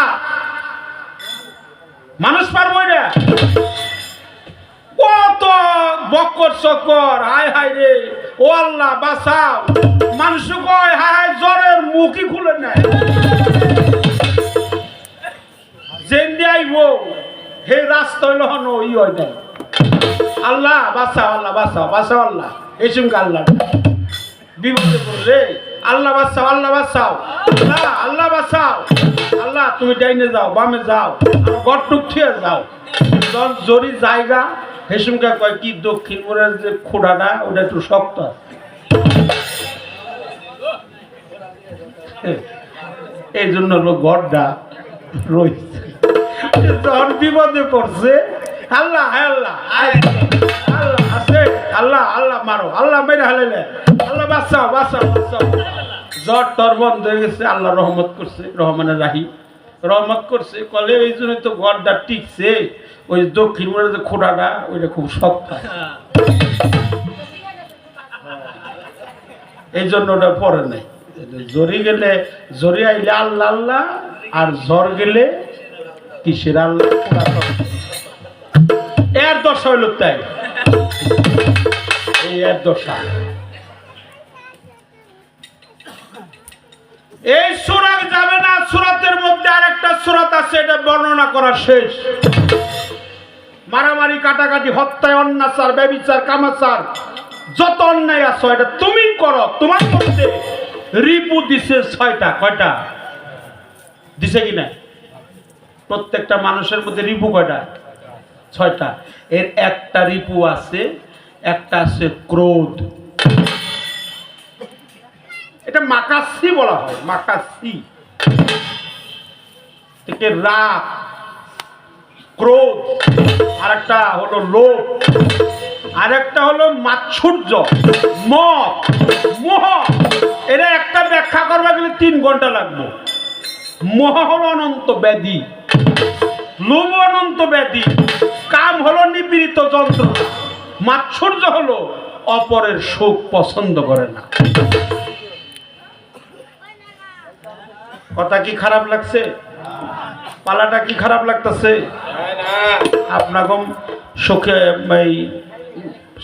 মানুষ পারবো না কত বক্কর চক্কর হায় হায় রে ও আল্লাহ বাঁচাও মানুষ কয় হায় হায় জ্বরের মুখই খুলে নেয় জেন্দি আইব হে রাস্তা হইল হন ই হয় নাই আল্লাহ বাঁচাও আল্লাহ বাঁচাও বাঁচাও আল্লাহ এই সঙ্গে আল্লাহ বিপদে পড়লে আল্লাহ বাঁচাও, আল্লাহ বাঁচাও, আল্লাহ আল্লাহ বাঁচাও, আল্লাহ তুমি ডাইনে যাও বামে যাও, ঘর টুকঠিয়ে যাও। যখন জরি জায়গা হেসুমকা কয় কি দক্ষিণ মোড়ের যে খোড়াটা ওটা একটু শক্ত আছে। এই জন্য লোক ঘরটা রয়েছে। যখন বিপদে পড়ছে আল্লাহ আল্লাহ আল্লাহ আছে, আল্লাহ আল্লাহ মারো, আল্লাহ মেরে হালাইলে, আল্লাহ বাঁচাও বাঁচাও বাঁচাও। জ্বর টর বন্ধ হয়ে গেছে, আল্লাহ রহমত করছে, রহমানের রাহিম রহমত করছে। কলে এই জন্য তো ঘরটা টিকছে, ওই দক্ষিণ মোড়ের যে খোঁড়াটা ওইটা খুব শক্ত, এই জন্য ওটা পরে নাই। জরি গেলে জরি আইলে আল্লাহ আল্লাহ, আর জ্বর গেলে কিসের আল্লাহ। এর দশা হইল তাই, এই এর দশা। এই সূরা যাবে না, সূরাতের মধ্যে আরেকটা সূরা আছে, এটা বর্ণনা করা শেষ। মারামারি কাটাকাটি হত্যায় অন্যাচার ব্যভিচার কামাচার যত অন্যায় আছে এটা তুমি করো। তোমার মধ্যে রিপু দিছে 6টা, কয়টা দিছে কিনা? প্রত্যেকটা মানুষের মধ্যে রিপু কয়টা? 6টা। এর একটা রিপু আছে, একটা আছে ক্রোধ। এটা মাকাসি বলা হয়, মাকাসি থেকে রাগ, ক্রোধ, আরেকটা হলো লোভ, আরেকটা হলো মাৎসর্য, মদ, মোহ। এরা একটা ব্যাখ্যা করবা গেলে 3 ঘন্টা লাগবে। মোহ হলো অনন্ত ব্যাধি, লোভ অনন্ত ব্যাধি, কাম হলো নিপীড়িত যন্ত্রণা, মাৎসর্য হলো অপরের সুখ পছন্দ করে না। কথা কি খারাপ লাগছে? পালাটা কি খারাপ লাগতেছে? আপনাকে সুখে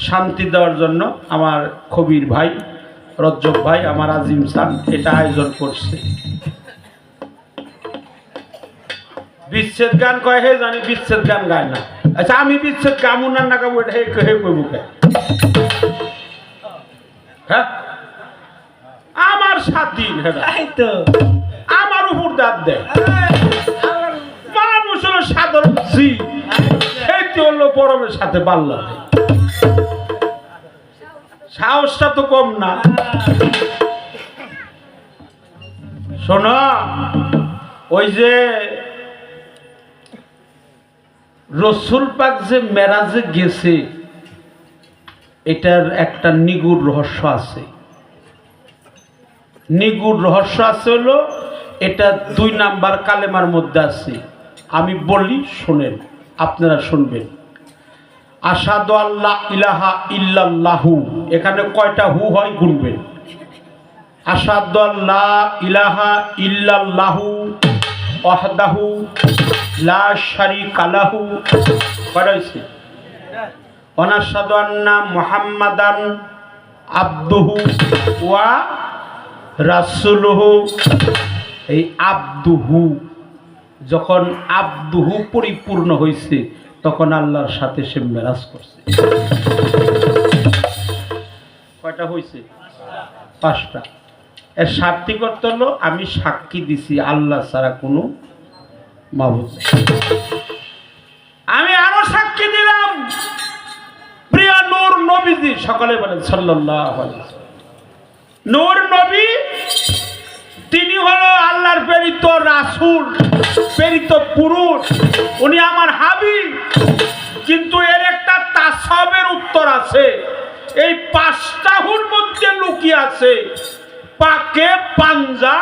শান্তি দেওয়ার জন্য আমার কবির ভাই রজ্জব ভাই, আমার আজিম সান এটা আয়োজন করছে। বিচ্ছেদ গান কয় হে জানি, বিচ্ছেদ গান গায় না। আচ্ছা আমি বিচ্ছেদ গামু না গাবো এটা হে কইব কে? হ্যাঁ আমার সাথী আমার উপর দাঁত দেয়। মানুষ হলো সাধারণ জীব, সেইটি হলো পরমের সাথে পাল্লা দেয়। সাহসটা তো কম না। শোনো, ওই যে রসুল পাক যে মেরাজে গেছে, এটার একটা নিগুড় রহস্য আছে। নিগুড় রহস্য আছে হলো এটা 2 নাম্বার কালেমার মধ্যে আছে। আমি বলি শোনেন, আপনারা শুনবেন। আশহাদু আল্লা ইলাহা ইল্লাল্লাহু, এখানে কয়টা হু হয় গুনবেন। আশহাদু আল্লা ইলাহা ইল্লাল্লাহু ওয়াহদাহু লা শারীকা লাহু, কয়টা হইছে? ওয়া নাশহাদু আন্না মুহাম্মাদান আবদুহু ওয়া রাসূলুহু। এই আবদুহু, যখন আবদুহু পরিপূর্ণ হয়েছে তখন আল্লাহর সাথে সে মেরাজ করছে। কয়টা হয়েছে? 5টা। এর সাক্ষী করতে হলো আমি সাক্ষী দিছি আল্লাহ ছাড়া কোনো মাবুদ নেই। আমি আরো সাক্ষী দিলাম প্রিয় নূর নবীজি, সকলে বলেন সাল্লাল্লাহু আলাইহি ওয়াসাল্লাম। নূর নবী তিনি হলো আল্লাহর প্রেরিত রাসূল, প্রেরিত পুরুষ, উনি আমার হাবিব। কিন্তু এর একটা তাসবের উত্তর আছে। এই 5টা হুর মধ্যে লুকিয়ে আছে পাকে পাঞ্জা,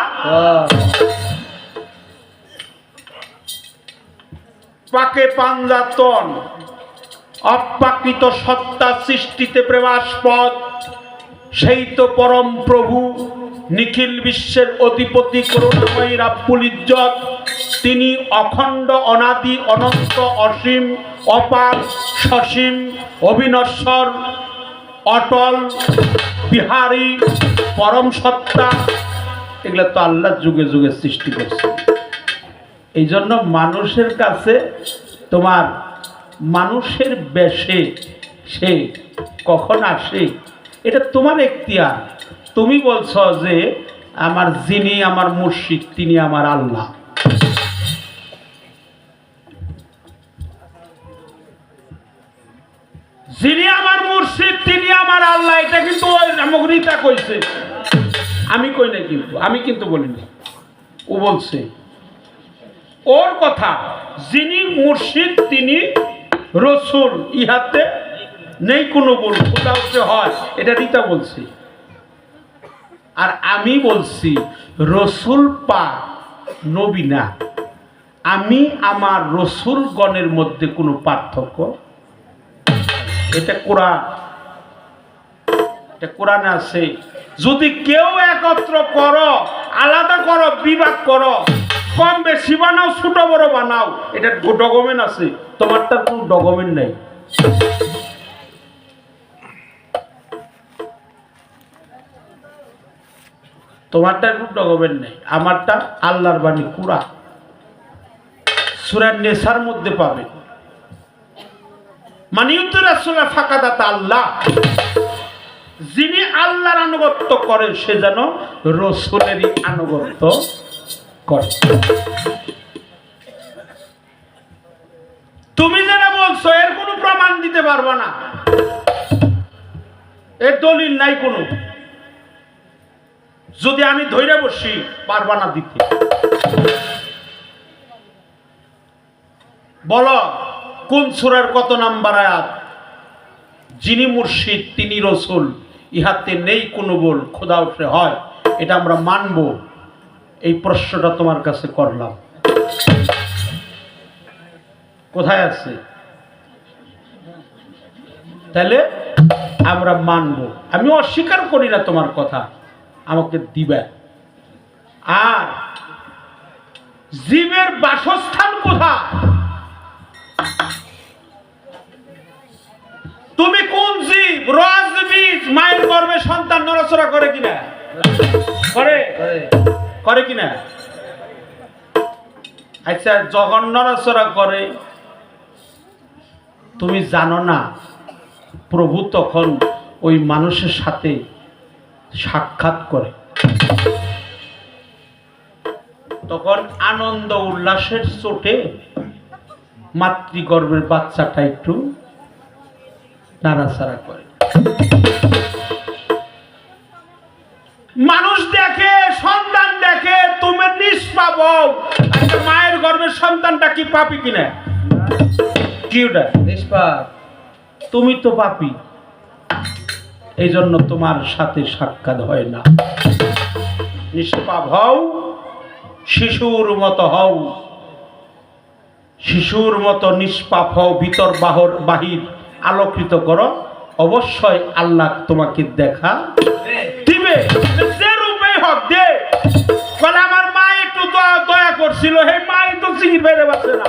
পাকে পাঞ্জাতন, অপ্রাকৃত সত্তা সৃষ্টিতে প্রেমাস্পদ, সেই তো পরম প্রভু, নিখিল বিশ্বের অধিপতি, করুণাময়ী রাব্বুল ইজ্জত। তিনি অখণ্ড, অনাদি, অনন্ত, অসীম, অপার, সসীম, অবিনশ্বর, অটল, বিহারী, পরম সত্তা। এগুলো তো আল্লাহ যুগে যুগে সৃষ্টি করছে। এই জন্য মানুষের কাছে তোমার মানুষের বেশে সে কখন আসে এটা তোমার এখতিয়ার। তুমি বলছো যে আমার যিনি আমার মুর্শিদ তিনি আমার আল্লাহ। যিনি আমার মুর্শিদ তিনি আমার আল্লাহ, এটা কিন্তু ওই রামগরিতা কইছে, আমি কই না, কিন্তু আমি কিন্তু বলিনি, ও বলছে ওর কথা। যিনি মুর্শিদ তিনি রসুল, ইহাতে নেই কোনো ভুল, কোথাও যে হয় এটা রীতা বলছি। আর আমি বলছি রসুল পাক নবী না, আমি আমার রসুলগণের মধ্যে কোনো পার্থক্য, এটা কোরআন, এটা কোরআনে আছে। যদি কেউ একত্র করো, আলাদা করো, বিভাগ করো, কম বেশি বানাও, ছোট বড় বানাও, এটা ডকুমেন্ট আছে, তোমারটার কোনো ডকুমেন্ট নেই। তোমারটার কোনো ডকুমেন্ট নেই, আমারটা আল্লাহর বাণী কুরআন, সূরা নেসার মধ্যে পাবে। মানিউতুর রাসূল ফাকাদাত আল্লাহ, যিনি আল্লাহর আনুগত্য করেন সে যেন রসুলেরই আনুগত্য করে। তুমি যেটা বলছো এর কোনো প্রমাণ দিতে পারবা না, এর দলিল নাই কোনো। যদি আমি ধৈর্য বসি পারবা না দিতে। বলো কোন সূরার কত নাম্বার আয়াত যিনি মুর্শিদ তিনি রসুল, ইহাতে নেই কোনো বল, খোদা উঠে হয়, এটা আমরা মানব। এই প্রশ্নটা তোমার কাছে করলাম, কোথায় আছে? তাহলে আমরা মানব, আমি অস্বীকার করি না তোমার কথা, আমাকে দিবে। আর জীবের বাসস্থান কোথায়? তুমি কোন জীব? রজবীজ, মায়ের গর্ভে সন্তান নড়াচড়া করে কিনা? করে, করে কিনা? আচ্ছা, যখন নড়াচড়া করে তুমি জানো না প্রভু তখন ওই মানুষের সাথে সাক্ষাৎ করে, তখন আনন্দ উল্লাসের চোটে মাতৃগর্ভের বাচ্চাটা একটু নাড়াচাড়া করে। মানুষ দেখে, সন্তান দেখে, তুমি নিষ্পাপ হও। আচ্ছা, মায়ের গর্ভের সন্তানটা কি পাপী কিনা? কি ওটা? নিষ্পাপ। তুমি তো পাপী, এই জন্য তোমার সাথে সাক্ষাৎ হয় না। নিষ্পাপ হও, শিশুর মতো হও, শিশুর মতো নিষ্পাপ হও, ভিতর বাহির আলোকিত করো, অবশ্যই আল্লাহ তোমাকে দেখা দিবে। যে রূপে হোক দে। বলে আমার মা একটু দয়া করছিল, হে মাই তো চিকির বাইরে বাঁচে না,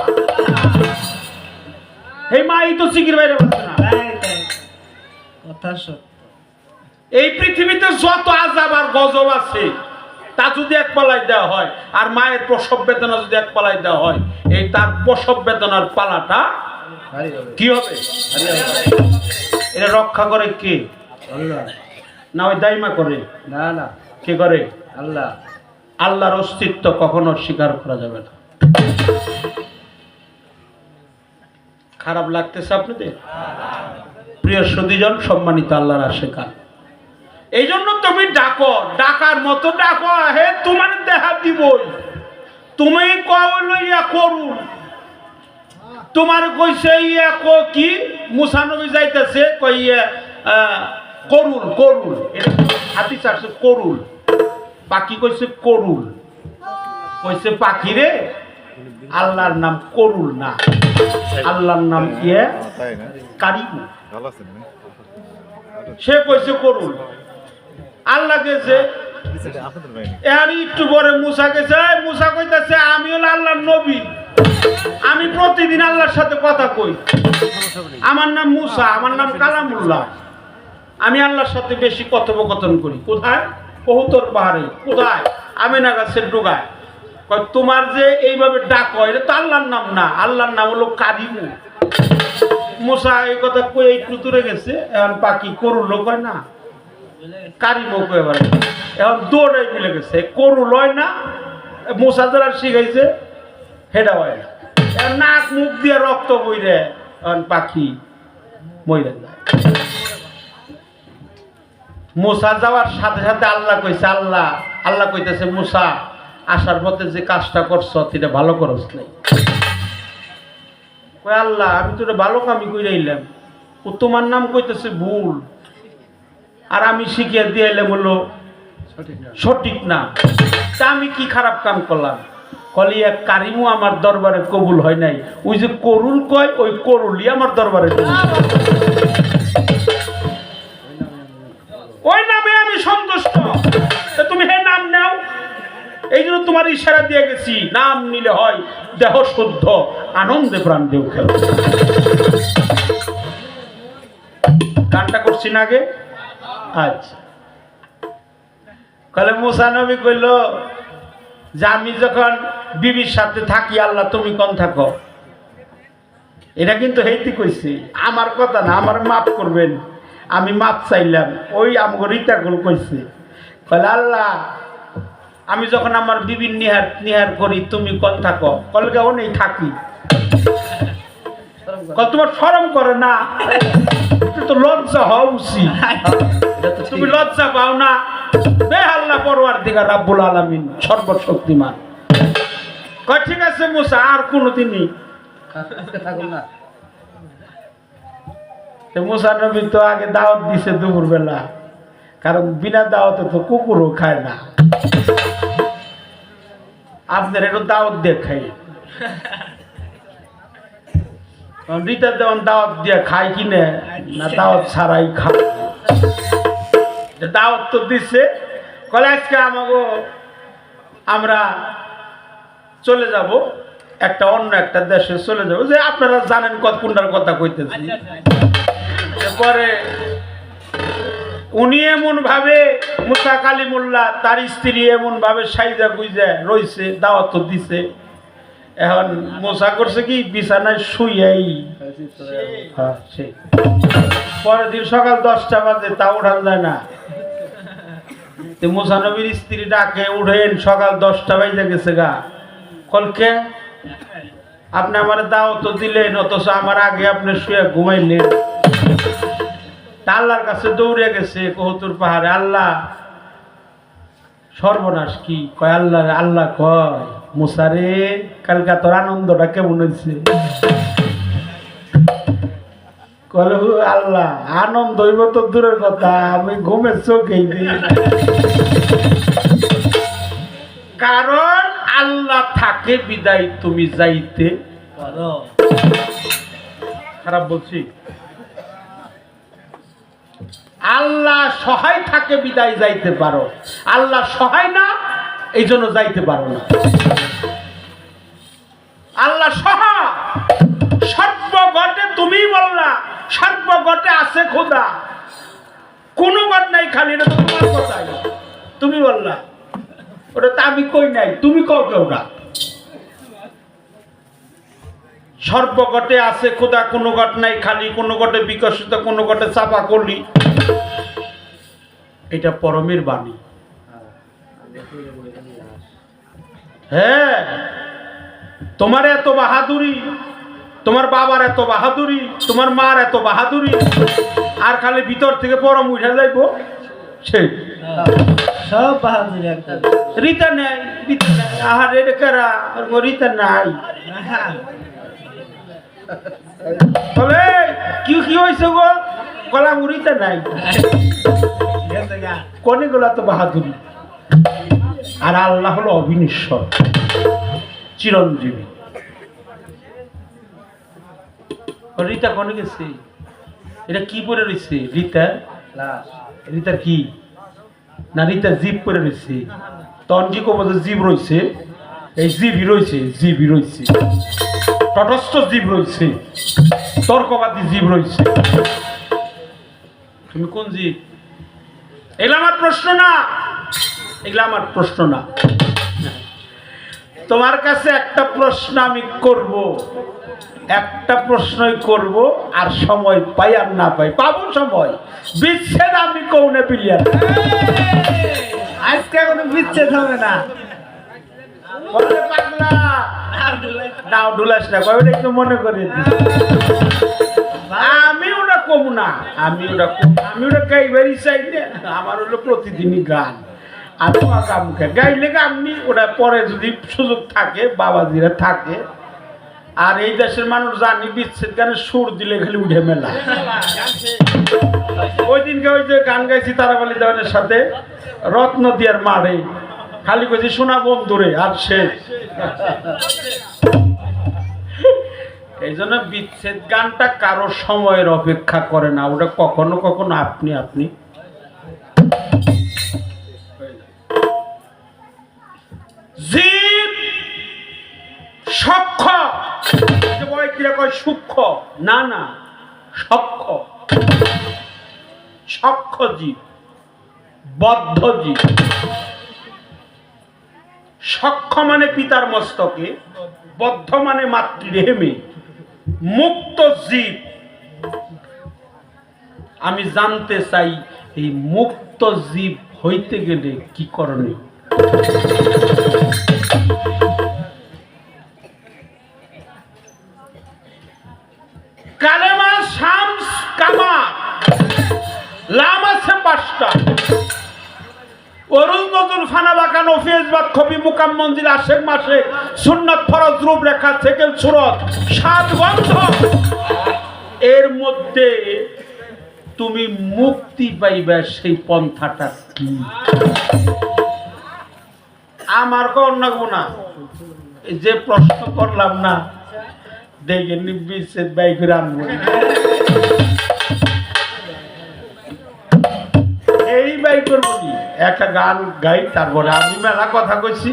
হে মাই তো চিকির বাইরে বাঁচে না। কথা সত্য। এই পৃথিবীতে যত আযাব আর গজব আছে তা যদি এক পালায় দেওয়া হয়, আর মায়ের প্রসব বেদনা যদি এক পালায় দেওয়া হয়, এই তার প্রসব বেদনার পালাটা কি হবে? এটা রক্ষা করে কে? আল্লাহ। না ওই দাইমা করে? না না, কে করে? আল্লাহ। আল্লাহর অস্তিত্ব কখনো স্বীকার করা যাবে না। খারাপ লাগতেছে আপনাদের? প্রিয় সুধীজন, সম্মানিত আল্লাহর আশিকার, এই জন্য তুমি ডাকো, ডাকার মতো ডাকো, হে তোমার দেখা দিবই। তুমি কইল ইয়া করুন, তোমার কইছে ইয়া কি মুসা নবী যাইতেছে, কই ইয়া করুল, করুল, এটা হাতি চারছে করুল, পাখি কইছে করুল, কইছে পাখি রে আল্লাহর নাম করুল না, আল্লাহর নাম ইয়ে কারিমু, সে কইছে করুল। আল্লাহ গেছে এর একটু পরে মুসা গেছে, মুসা কইতাছে আমি হলো আল্লাহর নবী, আমি প্রতিদিন আল্লাহর সাথে কথা কই, আমার নাম মুসা, আমার নাম কালামুল্লাহ, আমি আল্লাহর সাথে বেশি কথোপকথন করি। কোথায়? কহুতর পাহাড়ে। কোথায়? আমেনা গাছের ডোগায়। কয় তোমার যে এইভাবে ডাকো, এটা তো আল্লাহর নাম না, আল্লাহর নাম হলো কারিমু। মুসা এই কথা কই একটু দূরে গেছে, এখন পাখি করুল কয় না, কারিমও এবার এখন দৌড়াই মিলে গেছে করু লয় না মশা যারা শিখাইছে হেডা হয় না এখন নাক মুখ দিয়ে রক্ত বইরে এখন পাখি মরে যায় মশা যাওয়ার সাথে সাথে আল্লাহ কইছে আল্লাহ কইতেছে মুসা আসার পথে যে কাজটা করছ এটা ভালো করছ নাই কই আল্লাহ আমি তো ভালো কামই কইরা আইলাম ও তোমার নাম কইতেছে ভুল আর আমি শিখিয়ে দিয়ে এলাম হলো সঠিক না তা আমি কি খারাপ কাম করলাম কলি এক কারিমও আমার দরবারে কবুল হয় নাই ওই যে করুল কয় ওই করুলই আমার দরবারে ওই নামে আমি সন্তুষ্ট তুমি হে নাম নাও এই জন্য তোমার ইশারা দিয়ে গেছি নাম নিলে হয় দেহ শুদ্ধ আনন্দে প্রাণ দেও খেল গানটা করছি না আগে আচ্ছা কলে মুসা নবী কইল যে আমি যখন বিবির সাথে থাকি আল্লাহ তুমি কোন থাকো এটা কিন্তু হেইতি কইছি আমার কথা না আমার মাফ করবেন আমি মাপ চাইলাম ওই আমগো রিতাকুল কইছে কলে আল্লাহ আমি যখন আমার বিবির নিহার করি তুমি কোন থাকো কলকে ও নেই থাকি তোমার শরম করে না তো লজ্জা হওয়া উচিত তুমি লজ্জা পাও না বে আল্লাহ পরওয়ারদিগার রাব্বুল আলামিন সর্বশক্তিমান কয় ঠিক আছে মুসা আর কোনোদিনই থাকুন না মুসা নবী তো আগে দাওয়াত দিছে দুপুর বেলা কারণ বিনা দাওয়াতে তো কুকুরও খায় না আপনার একটু দাওয়াত দিয়ে খাই রিতা দেওয়ান দাওয়াত দিয়ে খায় কিনে না দাওয়াত ছাড়াই খায় দাওয়াত তো দিচ্ছে কলে আজকে আমাকে আমরা চলে যাব একটা অন্য একটা দেশে চলে যাব যে আপনারা জানেন কত কোনটার কথা কইতেছি পরে উনি এমন ভাবে মুসা কালিমুল্লাহ তার স্ত্রী এমন ভাবে সাইজা গুইজা রইছে দাওয়াত তো দিছে এখন মুসা করছে কি বিছানায় শুইয়াই সেই পরের দিন সকাল 10টা বাজে তা উঠান যায় না মুসা নবীর স্ত্রী ডাকে উঠেন সকাল 10টা বাজে গেছে গা কলকে আপনি আমার দাওয়াত দিলেন অথচ আমার আগে আপনি শুয়ে ঘুমাইলেন আল্লাহর কাছে দৌড়ে গেছে কহতুর পাহাড়ে আল্লাহ সর্বনাশ কি কয় আল্লাহ আল্লাহ কয় মুসারে কালকা তোর আনন্দটা কেমন হয়েছে কল আল্লাহ আনন্দ হইব তো দূরের কথা আমি ঘুমের চোখেই দিই কারণ আল্লাহ থাকে বিদায় তুমি যাইতে পারো খারাপ বলছি আল্লাহ সহায় থাকে বিদায় যাইতে পারো আল্লাহ সহায় না এই জন্য যাইতে পারো না আল্লাহ সহায় সর্বগটে তুমি বললা সর্বগটে আছে খোদা কোনো গট নাই খালি এটা তো তোমার কথাই তুমি বললা ওটা তো আমি কই নাই তুমি কও কেউ না সর্বগটে আছে খোদা কোনো গট নাই খালি কোনো গটে বিকশিত কোনো গটে চাপা করলি এটা পরমের বাণী হ্যাঁ তোমার এত বাহাদুরি তোমার বাবার এত বাহাদুরি তোমার মার এত বাহাদুরি আর খালি ভিতর থেকে পরম উঠে যাইব সেই সব বাহাদুরি একটা রিতা নাই আহার এটা কারা রিতা নাই বলে কি কি হয়েছে গো গলা মুড়িতে নাই কনে গোলা তো বাহাদুরি আর আল্লাহ হলো অবিনশ্বর চিরঞ্জীবী রিতা কনে গেছে এটা কি পরে রয়েছে রিতার কি না রিতা জীব পরে রয়েছে তখন কি কব যে জীব রয়েছে এই জীবই রয়েছে তটস্থ জীব রয়েছে তর্কবাদী জীব রয়েছে তুমি কোন জীব এগুলো আমার প্রশ্ন না তোমার কাছে একটা প্রশ্ন আমি করব, একটা প্রশ্নই করব, আর সময় পাই আর না পাই পাবো সময়। বিচ্ছেদ আমি কৌনে পিলিয়ার আজকে কোনো বিচ্ছেদ হবে না। বলে পাগলা নাও ডুলাস না কবে একটু মনে করে আমি ওটা কম না, আমি ওটা গাইবারই চাই না। আমার হলো প্রতিদিনই গান, আমি গামকে গাইলে গামনি ওটা পরে যদি সুযোগ থাকে বাবাজিরা থাকে। আর এই দেশের মানুষ জানি বিচ্ছেদ গানের সুর দিলে খালি উঠে মেলা। ওই দিনকে ওই যে গান গাইছি তারাবালি দেওয়ানের সাথে রত্ন দিয়ার মারে খালি কইছি শোনা বন্ধুরে আর শেষ। এই জন্য বিচ্ছেদ গানটা কারো সময়ের অপেক্ষা করে না, ওটা কখনো কখনো আপনি আপনি জীব সক্ষ কয় সূক্ষ্ম না না সক্ষ, সক্ষ জীব, বদ্ধ জীব। সক্ষ মানে পিতার মস্তকে, বদ্ধ মানে মাতৃহেমে, মুক্ত জীব। আমি জানতে চাই এই মুক্ত জীব হইতে গেলে কি করণীয়? কালেমা শামস কামার লাম আছে 5টা। অরুণ নজরুল ফানা বাঁকা নফিজ বাদ খবি মুকাম মঞ্জিল আশেক মাসে সুন্নাত ফরজ রূপরেখা সেকেল সুরত 7 গ্রন্থ। এর মধ্যে তুমি মুক্তি পাইবে সেই পন্থাটা কি? আমার কন্যা গুণা যে প্রশ্ন করলাম না দেখে বিচ্ছেদ বাই করে আনবো। এই বাই করবো একটা গান গাই, তারপরে আমি মেলা কথা কইছি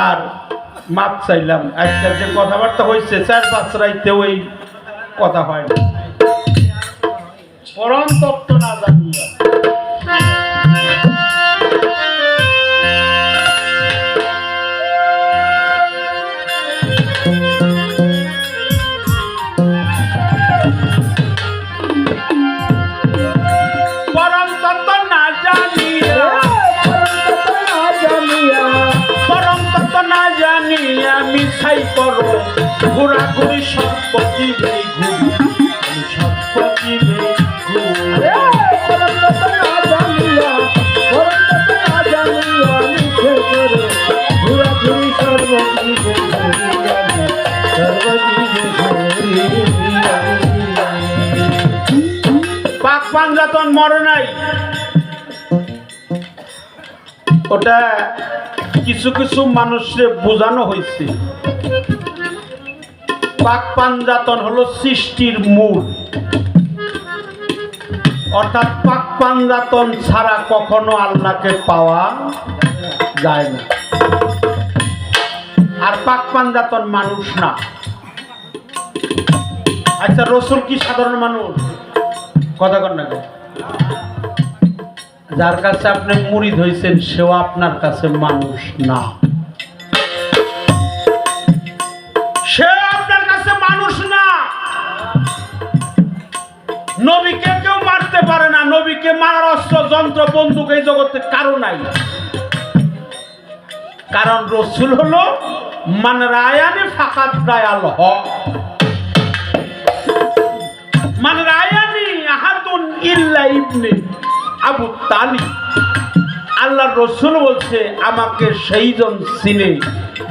আর মাপ চাইলাম। আজকাল যে কথাবার্তা হয়েছে 4-5 রাইতে ওই কথা হয় না। পরম তত্ত্ব না জানিয়া মিছাই করো ঘোরাঘুরি সম্পত্তি সম্পত্তি পাক পাঞ্জাতন মরে নাই, ওটা কিছু কিছু মানুষের বোঝানো হয়েছে। পাক পাঞ্জাতন হলো সৃষ্টির মূল, অর্থাৎ পাক পাঞ্জাতন ছাড়া কখনো আল্লাহকে পাওয়া যায় না। আর পাক পাঞ্জাতন মানুষ না। আচ্ছা, রসুল কি সাধারণ মানুষ? কথা কর না, যার কাছে আপনি মুরিদ হয়েছেন সেও আপনার কাছে মানুষ না, সে আপনার কাছে মানুষ না। নবীকে কেউ মারতে পারে না, নবীকে মারার অস্ত্র যন্ত্র বন্দুক এই জগতে কারো নাই। কারণ রসুল হলো মান রায়ানি ফাকাত রায়াল হক, মান রায়ানি আহাদুন ইল্লা ইবনে আবু তালিব। আল্লাহ রসুল বলছে আমাকে সেইজন চিনে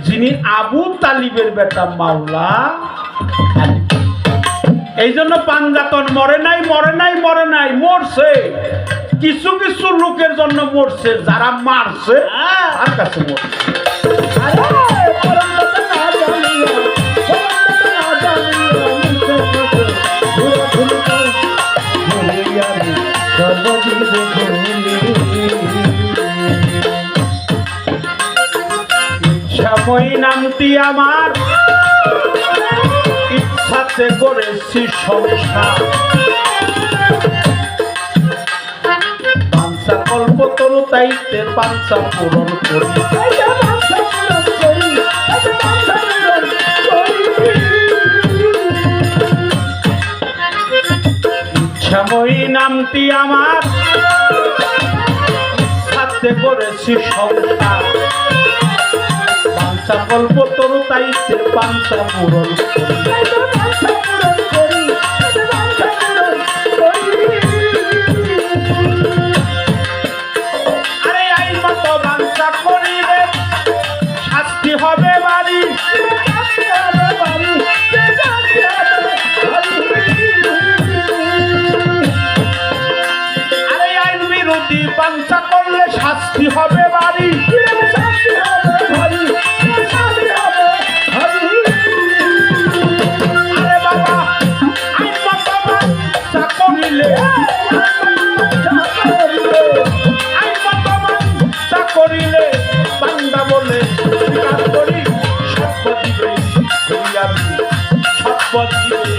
যিনি আবু তালিবের বেটা মাওলা আলী। এই জন্য পাঞ্জাতন মরে নাই, মরে নাই, মরে নাই, মরছে। কিছু কিছু লোকের জন্য মরছে, যারা মারছে তার কাছে মরছে। সময় নামটি আমার ইচ্ছাতে করেছি সংসার, পাঞ্চা কল্প তরু তাইতে পাঞ্চা পূরণ করি। শ্যামই নামটি আমার সাথে করেছি সংসার পাঞ্চা কল্প তরু তাইতে পাঞ্চা পূরণ আরে আইন মতো বাঞ্চা করিলে শাস্তি হবে বাড়ি আরে আইন বিরোধী বাঞ্চা করলে শাস্তি হবে বাড়ি আরে বাবা আইন মতো বাঞ্চা করিলে আইন মতো বাঞ্চা করিলে বান্দা বলে স্বীকার করি সৎপথ দিবে করিয়াবি সৎপথ দিবে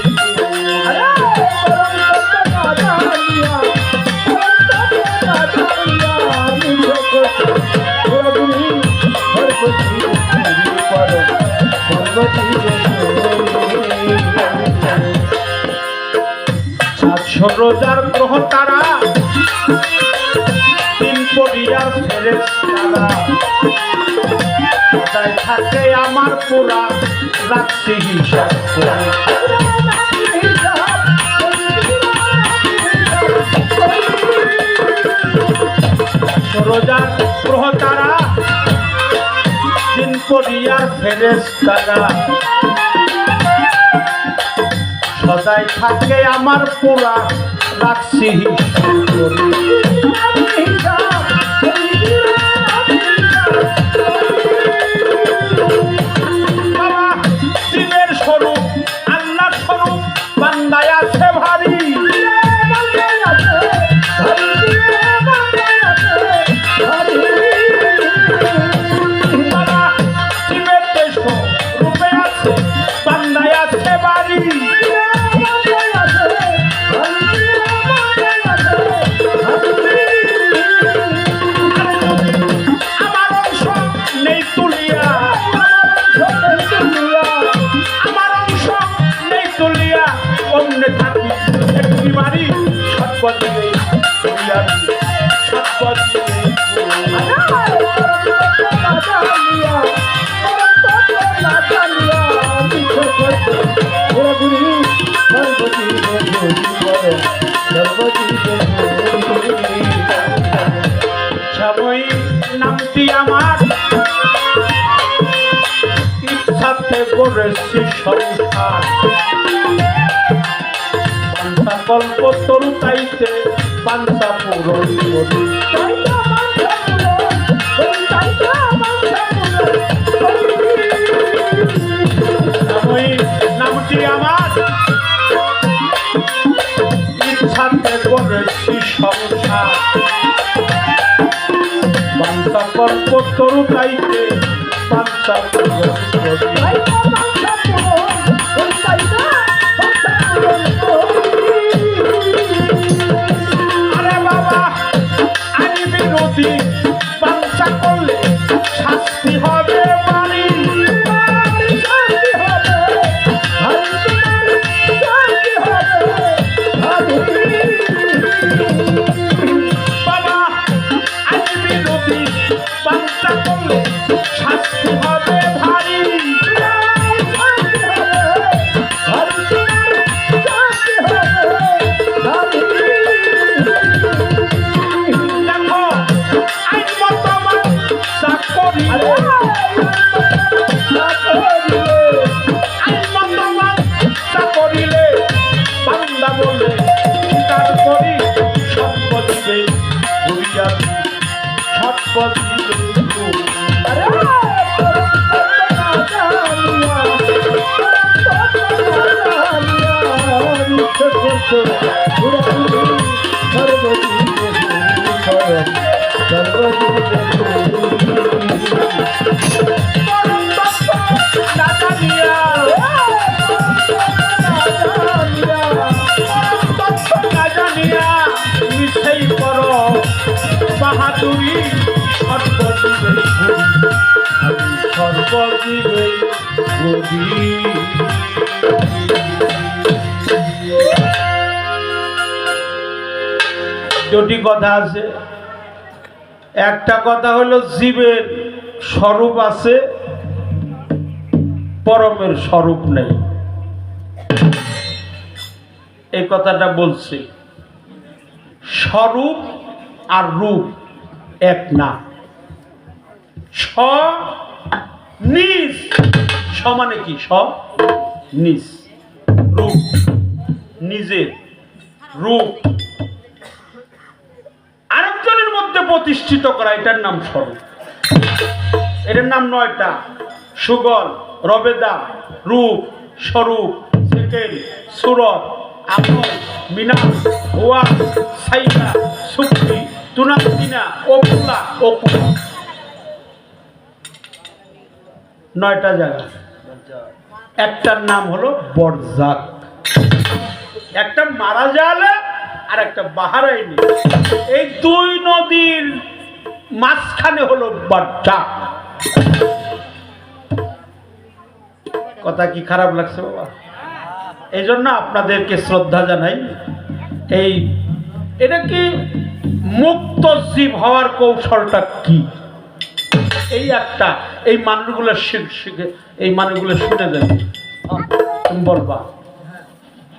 সাতশো রোজার গ্রহ তারা তিন পরিয়ার ফেরেশতারা সদাই থাকে আমার পুরা রাখছি হিসাব করে রোজার গ্রহ তারা তিন পরিয়ার ফেরেশতারা সদাই থাকে আমার পুরা রাখছি হিসাব করে বাবা শিবের স্বরূপ আল্লাহর স্বরূপ বান্দায় আছে ভারী বাবা শিবের দেশ রূপে আছে বান্দায় আছে বাড়ি আমার অংশ নেই তুলিয়া আমার অংশ নেই তুলিয়া অন্যে থাকি একটি বাড়ি সৎপথ দিবে করিয়াবি সৎপথ দিবে শ্যামই নামটি আমার ইচ্ছাতে করেছি সংসার পাঞ্চা কল্প তরু তাইতে পাঞ্চা পূরণ করি শ্যামই নামটি আমার ইচ্ছাতে করেছি সংসার পাঞ্চা কল্প তরু তাইতে পাঞ্চা পূরণ করি আরে বাবা আইন বিরোধী বাঞ্চা করলে শাস্তি হবে বাড়ি বাবা আইন বিরোধী বাঞ্চা করলে শাস্তি হবে ভারী দেখো আইন মতো বাঞ্চা করিলে আইন মতো বাঞ্চা করিলে বান্দা বলে স্বীকার করি সৎপথ দিবে করিয়াবি সৎপথ দিবে বাহাদুরি সর্বদিবে গরি দুটি কথা আছে। একটা কথা হলো জীবের স্বরূপ আছে, পরমের স্বরূপ নেই। এই কথাটা বলছি। স্বরূপ আর রূপ এক না। নিজ সমানে কি? নিজ রূপ, নিজের রূপ আরেকজনের মধ্যে প্রতিষ্ঠিত করা, এটার নাম স্বরূপ। এটার নাম 9টা: সুগল, রবেদা, রূপ, স্বরূপ, সেকেল, সুরত, আমল, মিনাল, ওয়া, সাইকা, সুক্তি, তুনাতিনা, ওকুলা, ওকুলা। 9টা জায়গা। একটার নাম হলো বরজাক, একটা মারা যালে আর একটা বাহারাইনি। এই দুই নদীর মাঝখানে হলো বরজাক। কথা কি খারাপ লাগছে বাবা? এই জন্য আপনাদেরকে শ্রদ্ধা জানাই। এটা কি মুক্ত জীব হওয়ার কৌশলটা কি? এই একটা, এই মানুষগুলো শিখে, এই মানুষগুলো শুনে দেবে। তুমি বলবা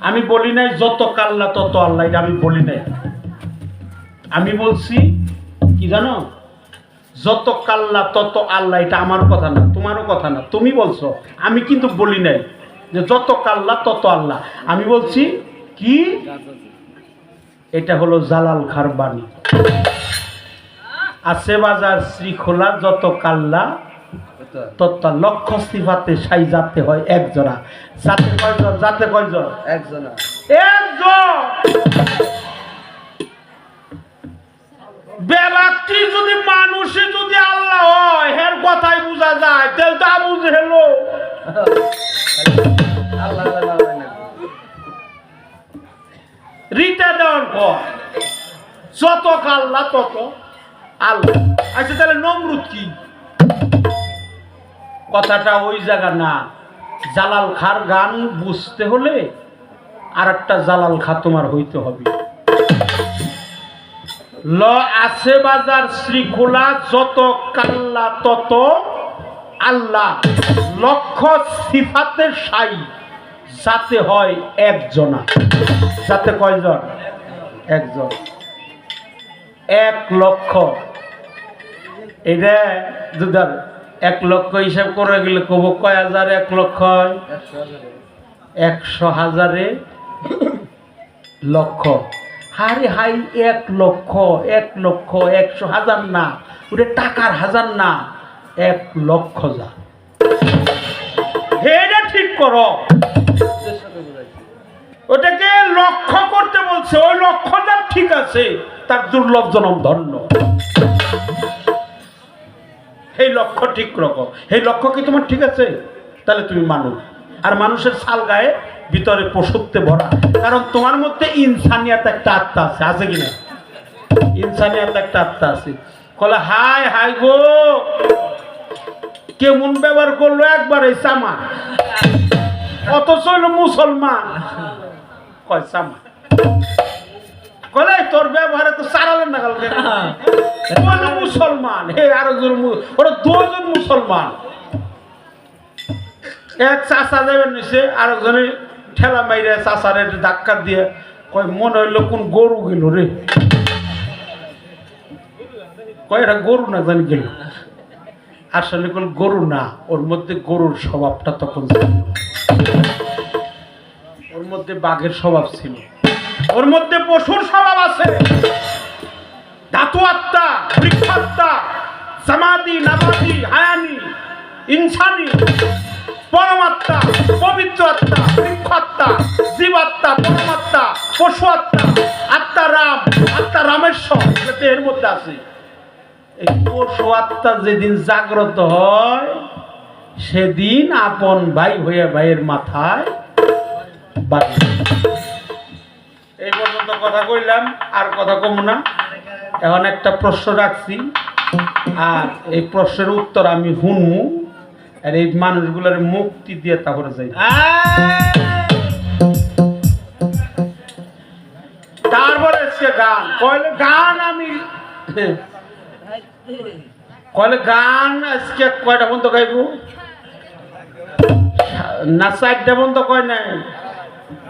আমি বলি নাই যত কাল্লা তত আল্লাহ, এটা আমি বলি নাই। আমি বলছি কি জানো, যত কাল্লা তত আল্লাহ। এটা আমার কথা না, তোমারও কথা না, তুমি বলছো। আমি কিন্তু বলি নাই যে যত কাল্লা তত আল্লাহ। আমি বলছি কি, এটা হলো জালাল খার বাণী। আছে বাজার শ্রীখোলা, যত কাল্লা তত লক্ষ সিফাতে সাই যাতে হয় এক জোড়া। যাতে কয়জন? যাতে কয়জন? একজন। ব্যক্তি যদি মানুষে যদি আল্লাহ হয়, এর কথাই বোঝা যায়। তেল তা বুঝে হেলো রিটা দেওয়ার পর যত কাল্লা তত আল্লাহ। আচ্ছা তাহলে নমরুদ কি? কথাটা ওই জায়গা না। জালাল খার গান বুঝতে হলে আর একটা জালাল খা তোমার হইতে হবে। ল আছে বাজার শ্রীখোলা, যত কাল্লা তত আল্লাহ। লক্ষ সিফাতের সাই যাতে হয় একজনা। যাতে কয়জন? একজন। 1 লক্ষ। এটা যদি 1 লক্ষ হিসাব করে গেলে কব কয় হাজার? 1 লক্ষ 100,000 লক্ষ। হারে হাই 1 লক্ষ 100,000 না, ওটা টাকার হাজার না, 1 লক্ষ যা। এটা ঠিক করো। ওটাকে লক্ষ্য করতে বলছে, ওই লক্ষ্যটা ঠিক আছে, তার দুর্লভ জনম ধন্য। এই লক্ষ্য ঠিক রাখো। এই লক্ষ্য কি তোমার ঠিক আছে? তাহলে তুমি মানুষ। আর মানুষের ছাল গায়ে ভিতরে পশুত্বে ভরা। কারণ তোমার মধ্যে ইনসানিয়াত একটা আত্মা আছে, আছে কিনা? ইনসানিয়াত একটা আত্মা আছে। কলে হাই হাই গো, কেমন ব্যবহার করলো একবার এই চামা, অথচ হইলো মুসলমান। কয় চামা, কলে তোর ব্যবহারে তো চারালেন না কালকে। মুসলমান হে, আরো ওরা 2 জন মুসলমান। এক চাষা যাবেন নিচে, আরেকজনে ঠেলা মাইরে চাষারে ধাক্কা দিয়ে কয় মনে হইলো কোন গরু গেল রে। কয় এটা গরু না জানি গেল। আসলে কোন গরু না, ওর মধ্যে গরুর স্বভাবটা তখন ছিল, ওর মধ্যে বাঘের স্বভাব ছিল, ওর মধ্যে পশুর স্বভাব আছে। ধাতু আত্মা, বৃক্ষাত্মা, সমাধি, নামাদি, হায়ানি, ইনসানি, পরমাত্মা, পবিত্র আত্মা, বৃক্ষাত্মা, জীবাত্মা, পরমাত্মা, পশু আত্মা, আত্মা রাম, আত্মা রামেশ্বর, এর মধ্যে আছে। এই পশু আত্মা যেদিন জাগ্রত হয়, সেদিন আপন ভাই হয়ে ভাইয়ের মাথায় বাড়ি। এই পর্যন্ত কথা কইলাম, আর কথা কম না। এখন একটা প্রশ্ন রাখছি, আর এই প্রশ্নের উত্তর আমি শুনবো, আর এই মানুষগুলোর মুক্তি দিয়ে তারপরে যাই। তারপরে আজকে গান কইলে গান আমি কইলে গান আজকে কয়টা বন্ধ গাইব না 4টা বন্ধ কয় নাই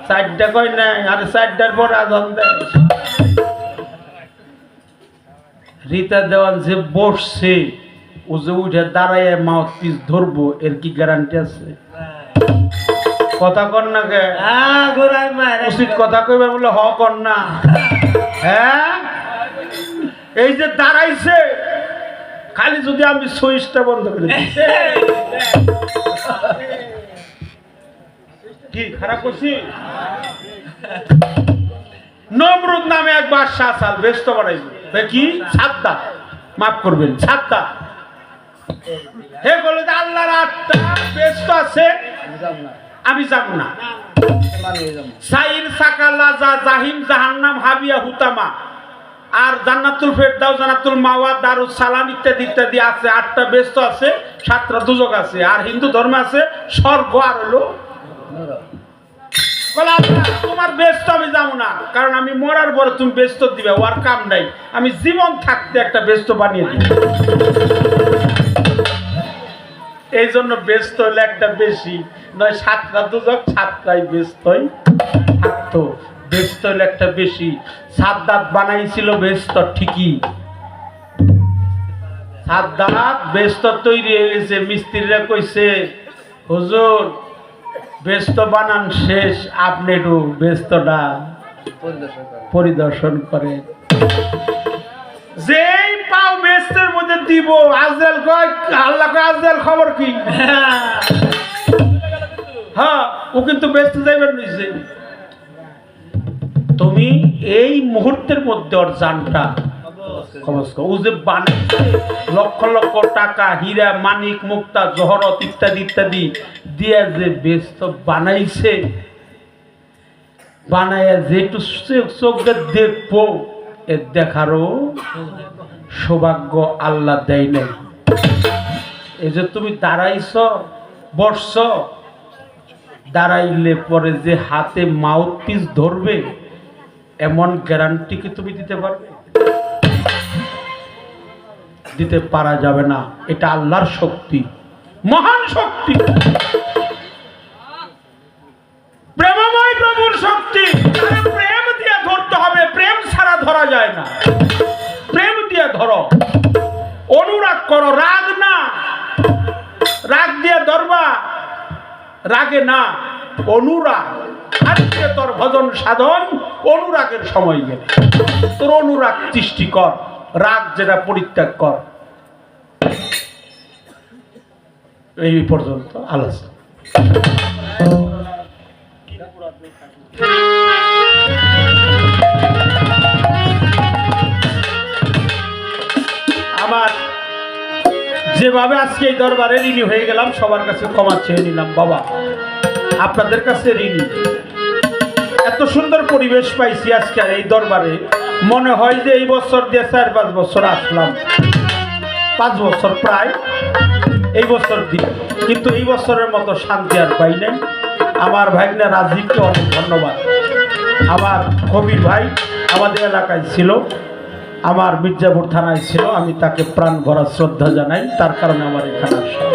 4টা কয় নাই আর 4টার পর আজান দেয় রীতা দেওয়ান যে বসছে ও যে উঠে দাঁড়ায় মাউথ পিস ধরবো এর কি গ্যারান্টি আছে কথা কর না কে উচিত কথা কইবার বলে হ কর না হ্যাঁ এই যে দাঁড়াইছে খালি যদি আমি সুইচটা বন্ধ করে দিই কি খারাপ করছি নমরুদ নামে এক বাদশা সাল ব্যস্ত বাড়াইছে কি সাদ্দা মাফ করবেন সাদ্দা হে বলে আল্লাহর আত্মা ব্যস্ত আছে আমি যাব না সাইর সাকালা জাহিম জাহান্নাম হাবিয়া হুতামা আর জান্নাতুল ফেরদাউস জান্নাতুল মাওয়া দারুস সালাম ইত্যাদি ইত্যাদি আছে 8টা ব্যস্ত আছে 7টা দুজক আছে আর হিন্দু ধর্মে আছে স্বর্গ আর হলো বলে তোমার ব্যস্ত আমি যাবো না কারণ আমি মরার পরে তুমি ব্যস্ত দিবে ওর কাম নাই আমি জীবন থাকতে একটা ব্যস্ত বানিয়ে দিই এই জন্য ব্যস্ত হলে একটা বেশি নয় 7টা দুজক 7টাই ব্যস্তই থাকতো ব্যস্ত হলে একটা বেশি সাদ্দাত বানাইছিল ব্যস্ত ঠিকই সাদ্দাত ব্যস্ত তৈরি হয়ে গেছে মিস্ত্রিরা কইছে হুজুর ব্যস্ত বানান শেষ আপনি একটু ব্যস্তটা পরিদর্শন করে যেই পাও ব্যস্তের মধ্যে দিব আজরাইল কয় আল্লাহ কয় আজরাইল খবর কি হ্যাঁ ও কিন্তু ব্যস্ত যাইবার নিছে তুমি এই মুহূর্তের মধ্যে ওর জানটা ও যে বানাইছে লক্ষ লক্ষ টাকা হীরা মানিক মুক্তা জহরত ইত্যাদি ইত্যাদি দিয়ে যে ব্যস্ত বানাইছে বানাইয়া যেটু চোখে দেখবো এর দেখারও সৌভাগ্য আল্লাহ দেয় নাই এই যে তুমি দাঁড়াইছ বসছ দাঁড়াইলে পরে যে হাতে মাউথ পিস ধরবে এমন গ্যারান্টি কি তুমি দিতে পারবে দিতে পারা যাবে না এটা আল্লাহর শক্তি মহান শক্তি প্রেমময় প্রভুর শক্তি প্রেম দিয়ে ধরতে হবে প্রেম ছাড়া ধরা যায় না প্রেম দিয়ে ধরো অনুরাগ করো রাগ না রাগ দিয়ে ধরবা রাগে না অনুরাগ আজকে তোর ভজন সাধন অনুরাগের সময় গেলে তোর অনুরাগ সৃষ্টি কর রাগ যেটা পরিত্যাগ কর এই পর্যন্ত আলোচনা আমার যেভাবে আজকে এই দরবারে ঋণী হয়ে গেলাম সবার কাছে ক্ষমা চেয়ে নিলাম বাবা আপনাদের কাছে ঋণী এত সুন্দর পরিবেশ পাইছি আজকে এই দরবারে মনে হয় যে এই বছর দিয়ে 4-5 বছর আসলাম 5 বছর প্রায় এই বছর দিয়ে কিন্তু এই বছরের মতো শান্তি আর পাই নাই আমার ভাইনা রাজীবকে অনেক ধন্যবাদ আমার কবির ভাই আমাদের এলাকায় ছিল আমার মির্জাপুর থানায় ছিল আমি তাকে প্রাণ ভরা শ্রদ্ধা জানাই তার কারণে আমার এখানে আসা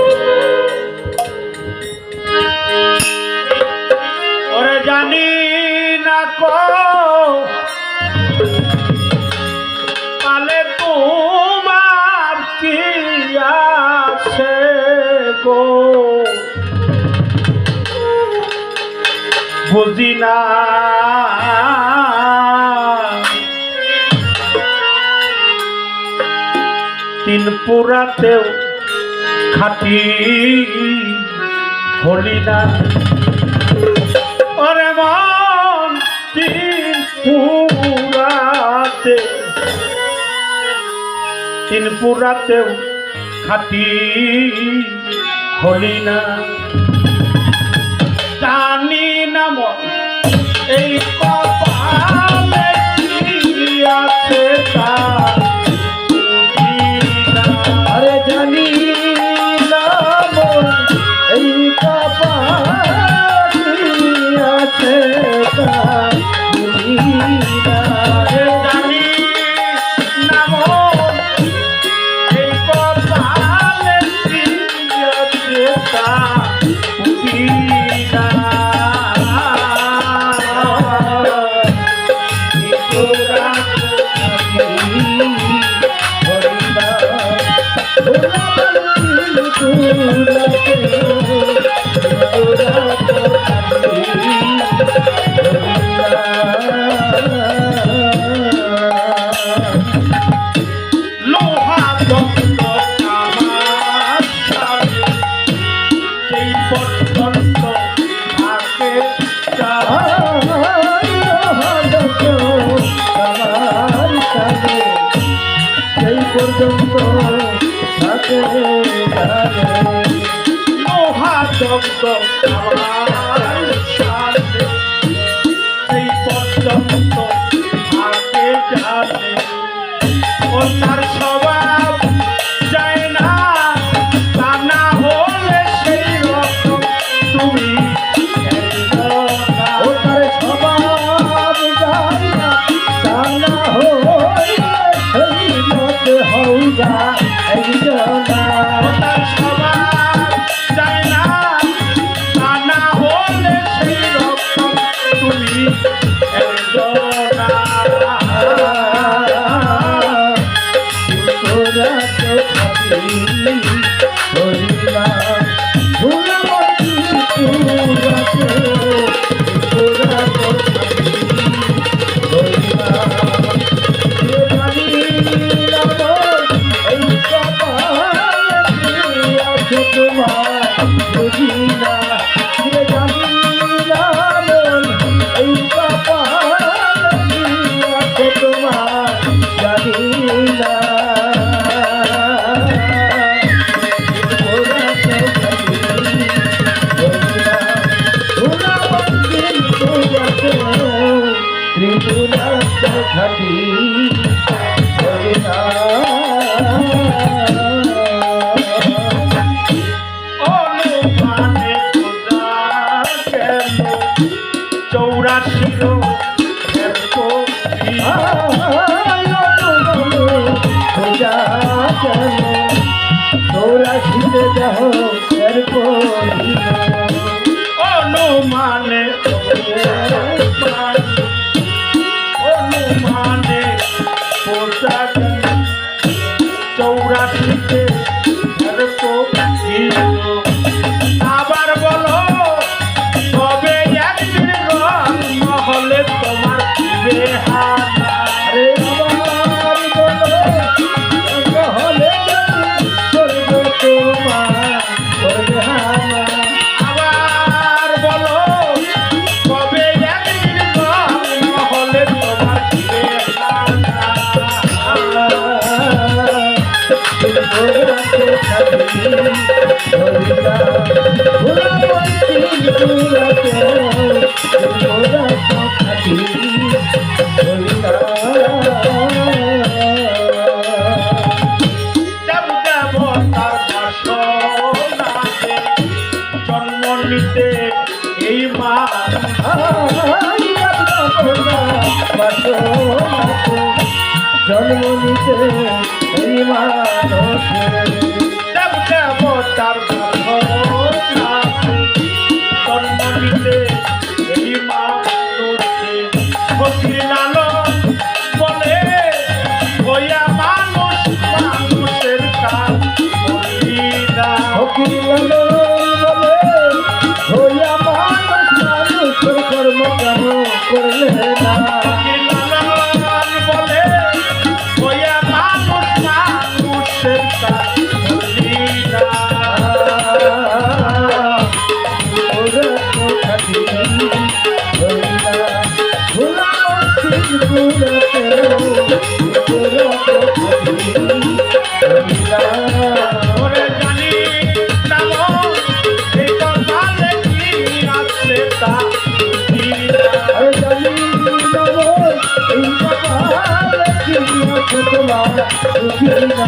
ওরে জানি না কো পালে তোমার কি আছে গো বুঝি না তিন পুরাতেও খাটি হলি না ওরে মন তিন পুরাতেও খাটি হলি না জানি না মন এই কপালে কি আছে তা আরে জানি না মন এই কপালে আছে তা লোহা দগ্ধ আমার সাথে এই পর্যন্ত থাকে সেই পর্যন্ত থাকে লোহা দগ্ধ আমার সাথে এই পর্যন্ত থাকে জানে ও তার স্বভাব যায় না তা না হলে সেই রকম তুমি ও তার স্বভাব যায় না তা না হইলে সেই মতে হইবা একজনা তার স্বভাব যায় না তা না হলে সেই রকম তুমি একজনা অনুমানে খোঁজা গেল 84 এর কবি অনুমানে অনুমানে খোঁজা গেল 84 এর কবি আবার বলো তবে একদিন রং হলে তোমার বেহানা রে আমার বলো হলে করবো তোমার করবে হানা আবার বলো তবে একদিন রং হলে তোমার বেহানা দেব দেবতার বাসনাতে জন্ম নিতে এই মা জন্ম নিতে এই মানুষে দেব দেবতার বাসনাতে জন্ম নিতে এই মানুষে ফকির লালন বলে হইয়া মানুষ মানুষের কাজ করি না কর্ম কেন করলে না ফকির লালন বলে হইয়া মানুষ মানুষের কাজ করি না ওরে জানি না এই কপালে কি আছে তা বুঝি না। তোমার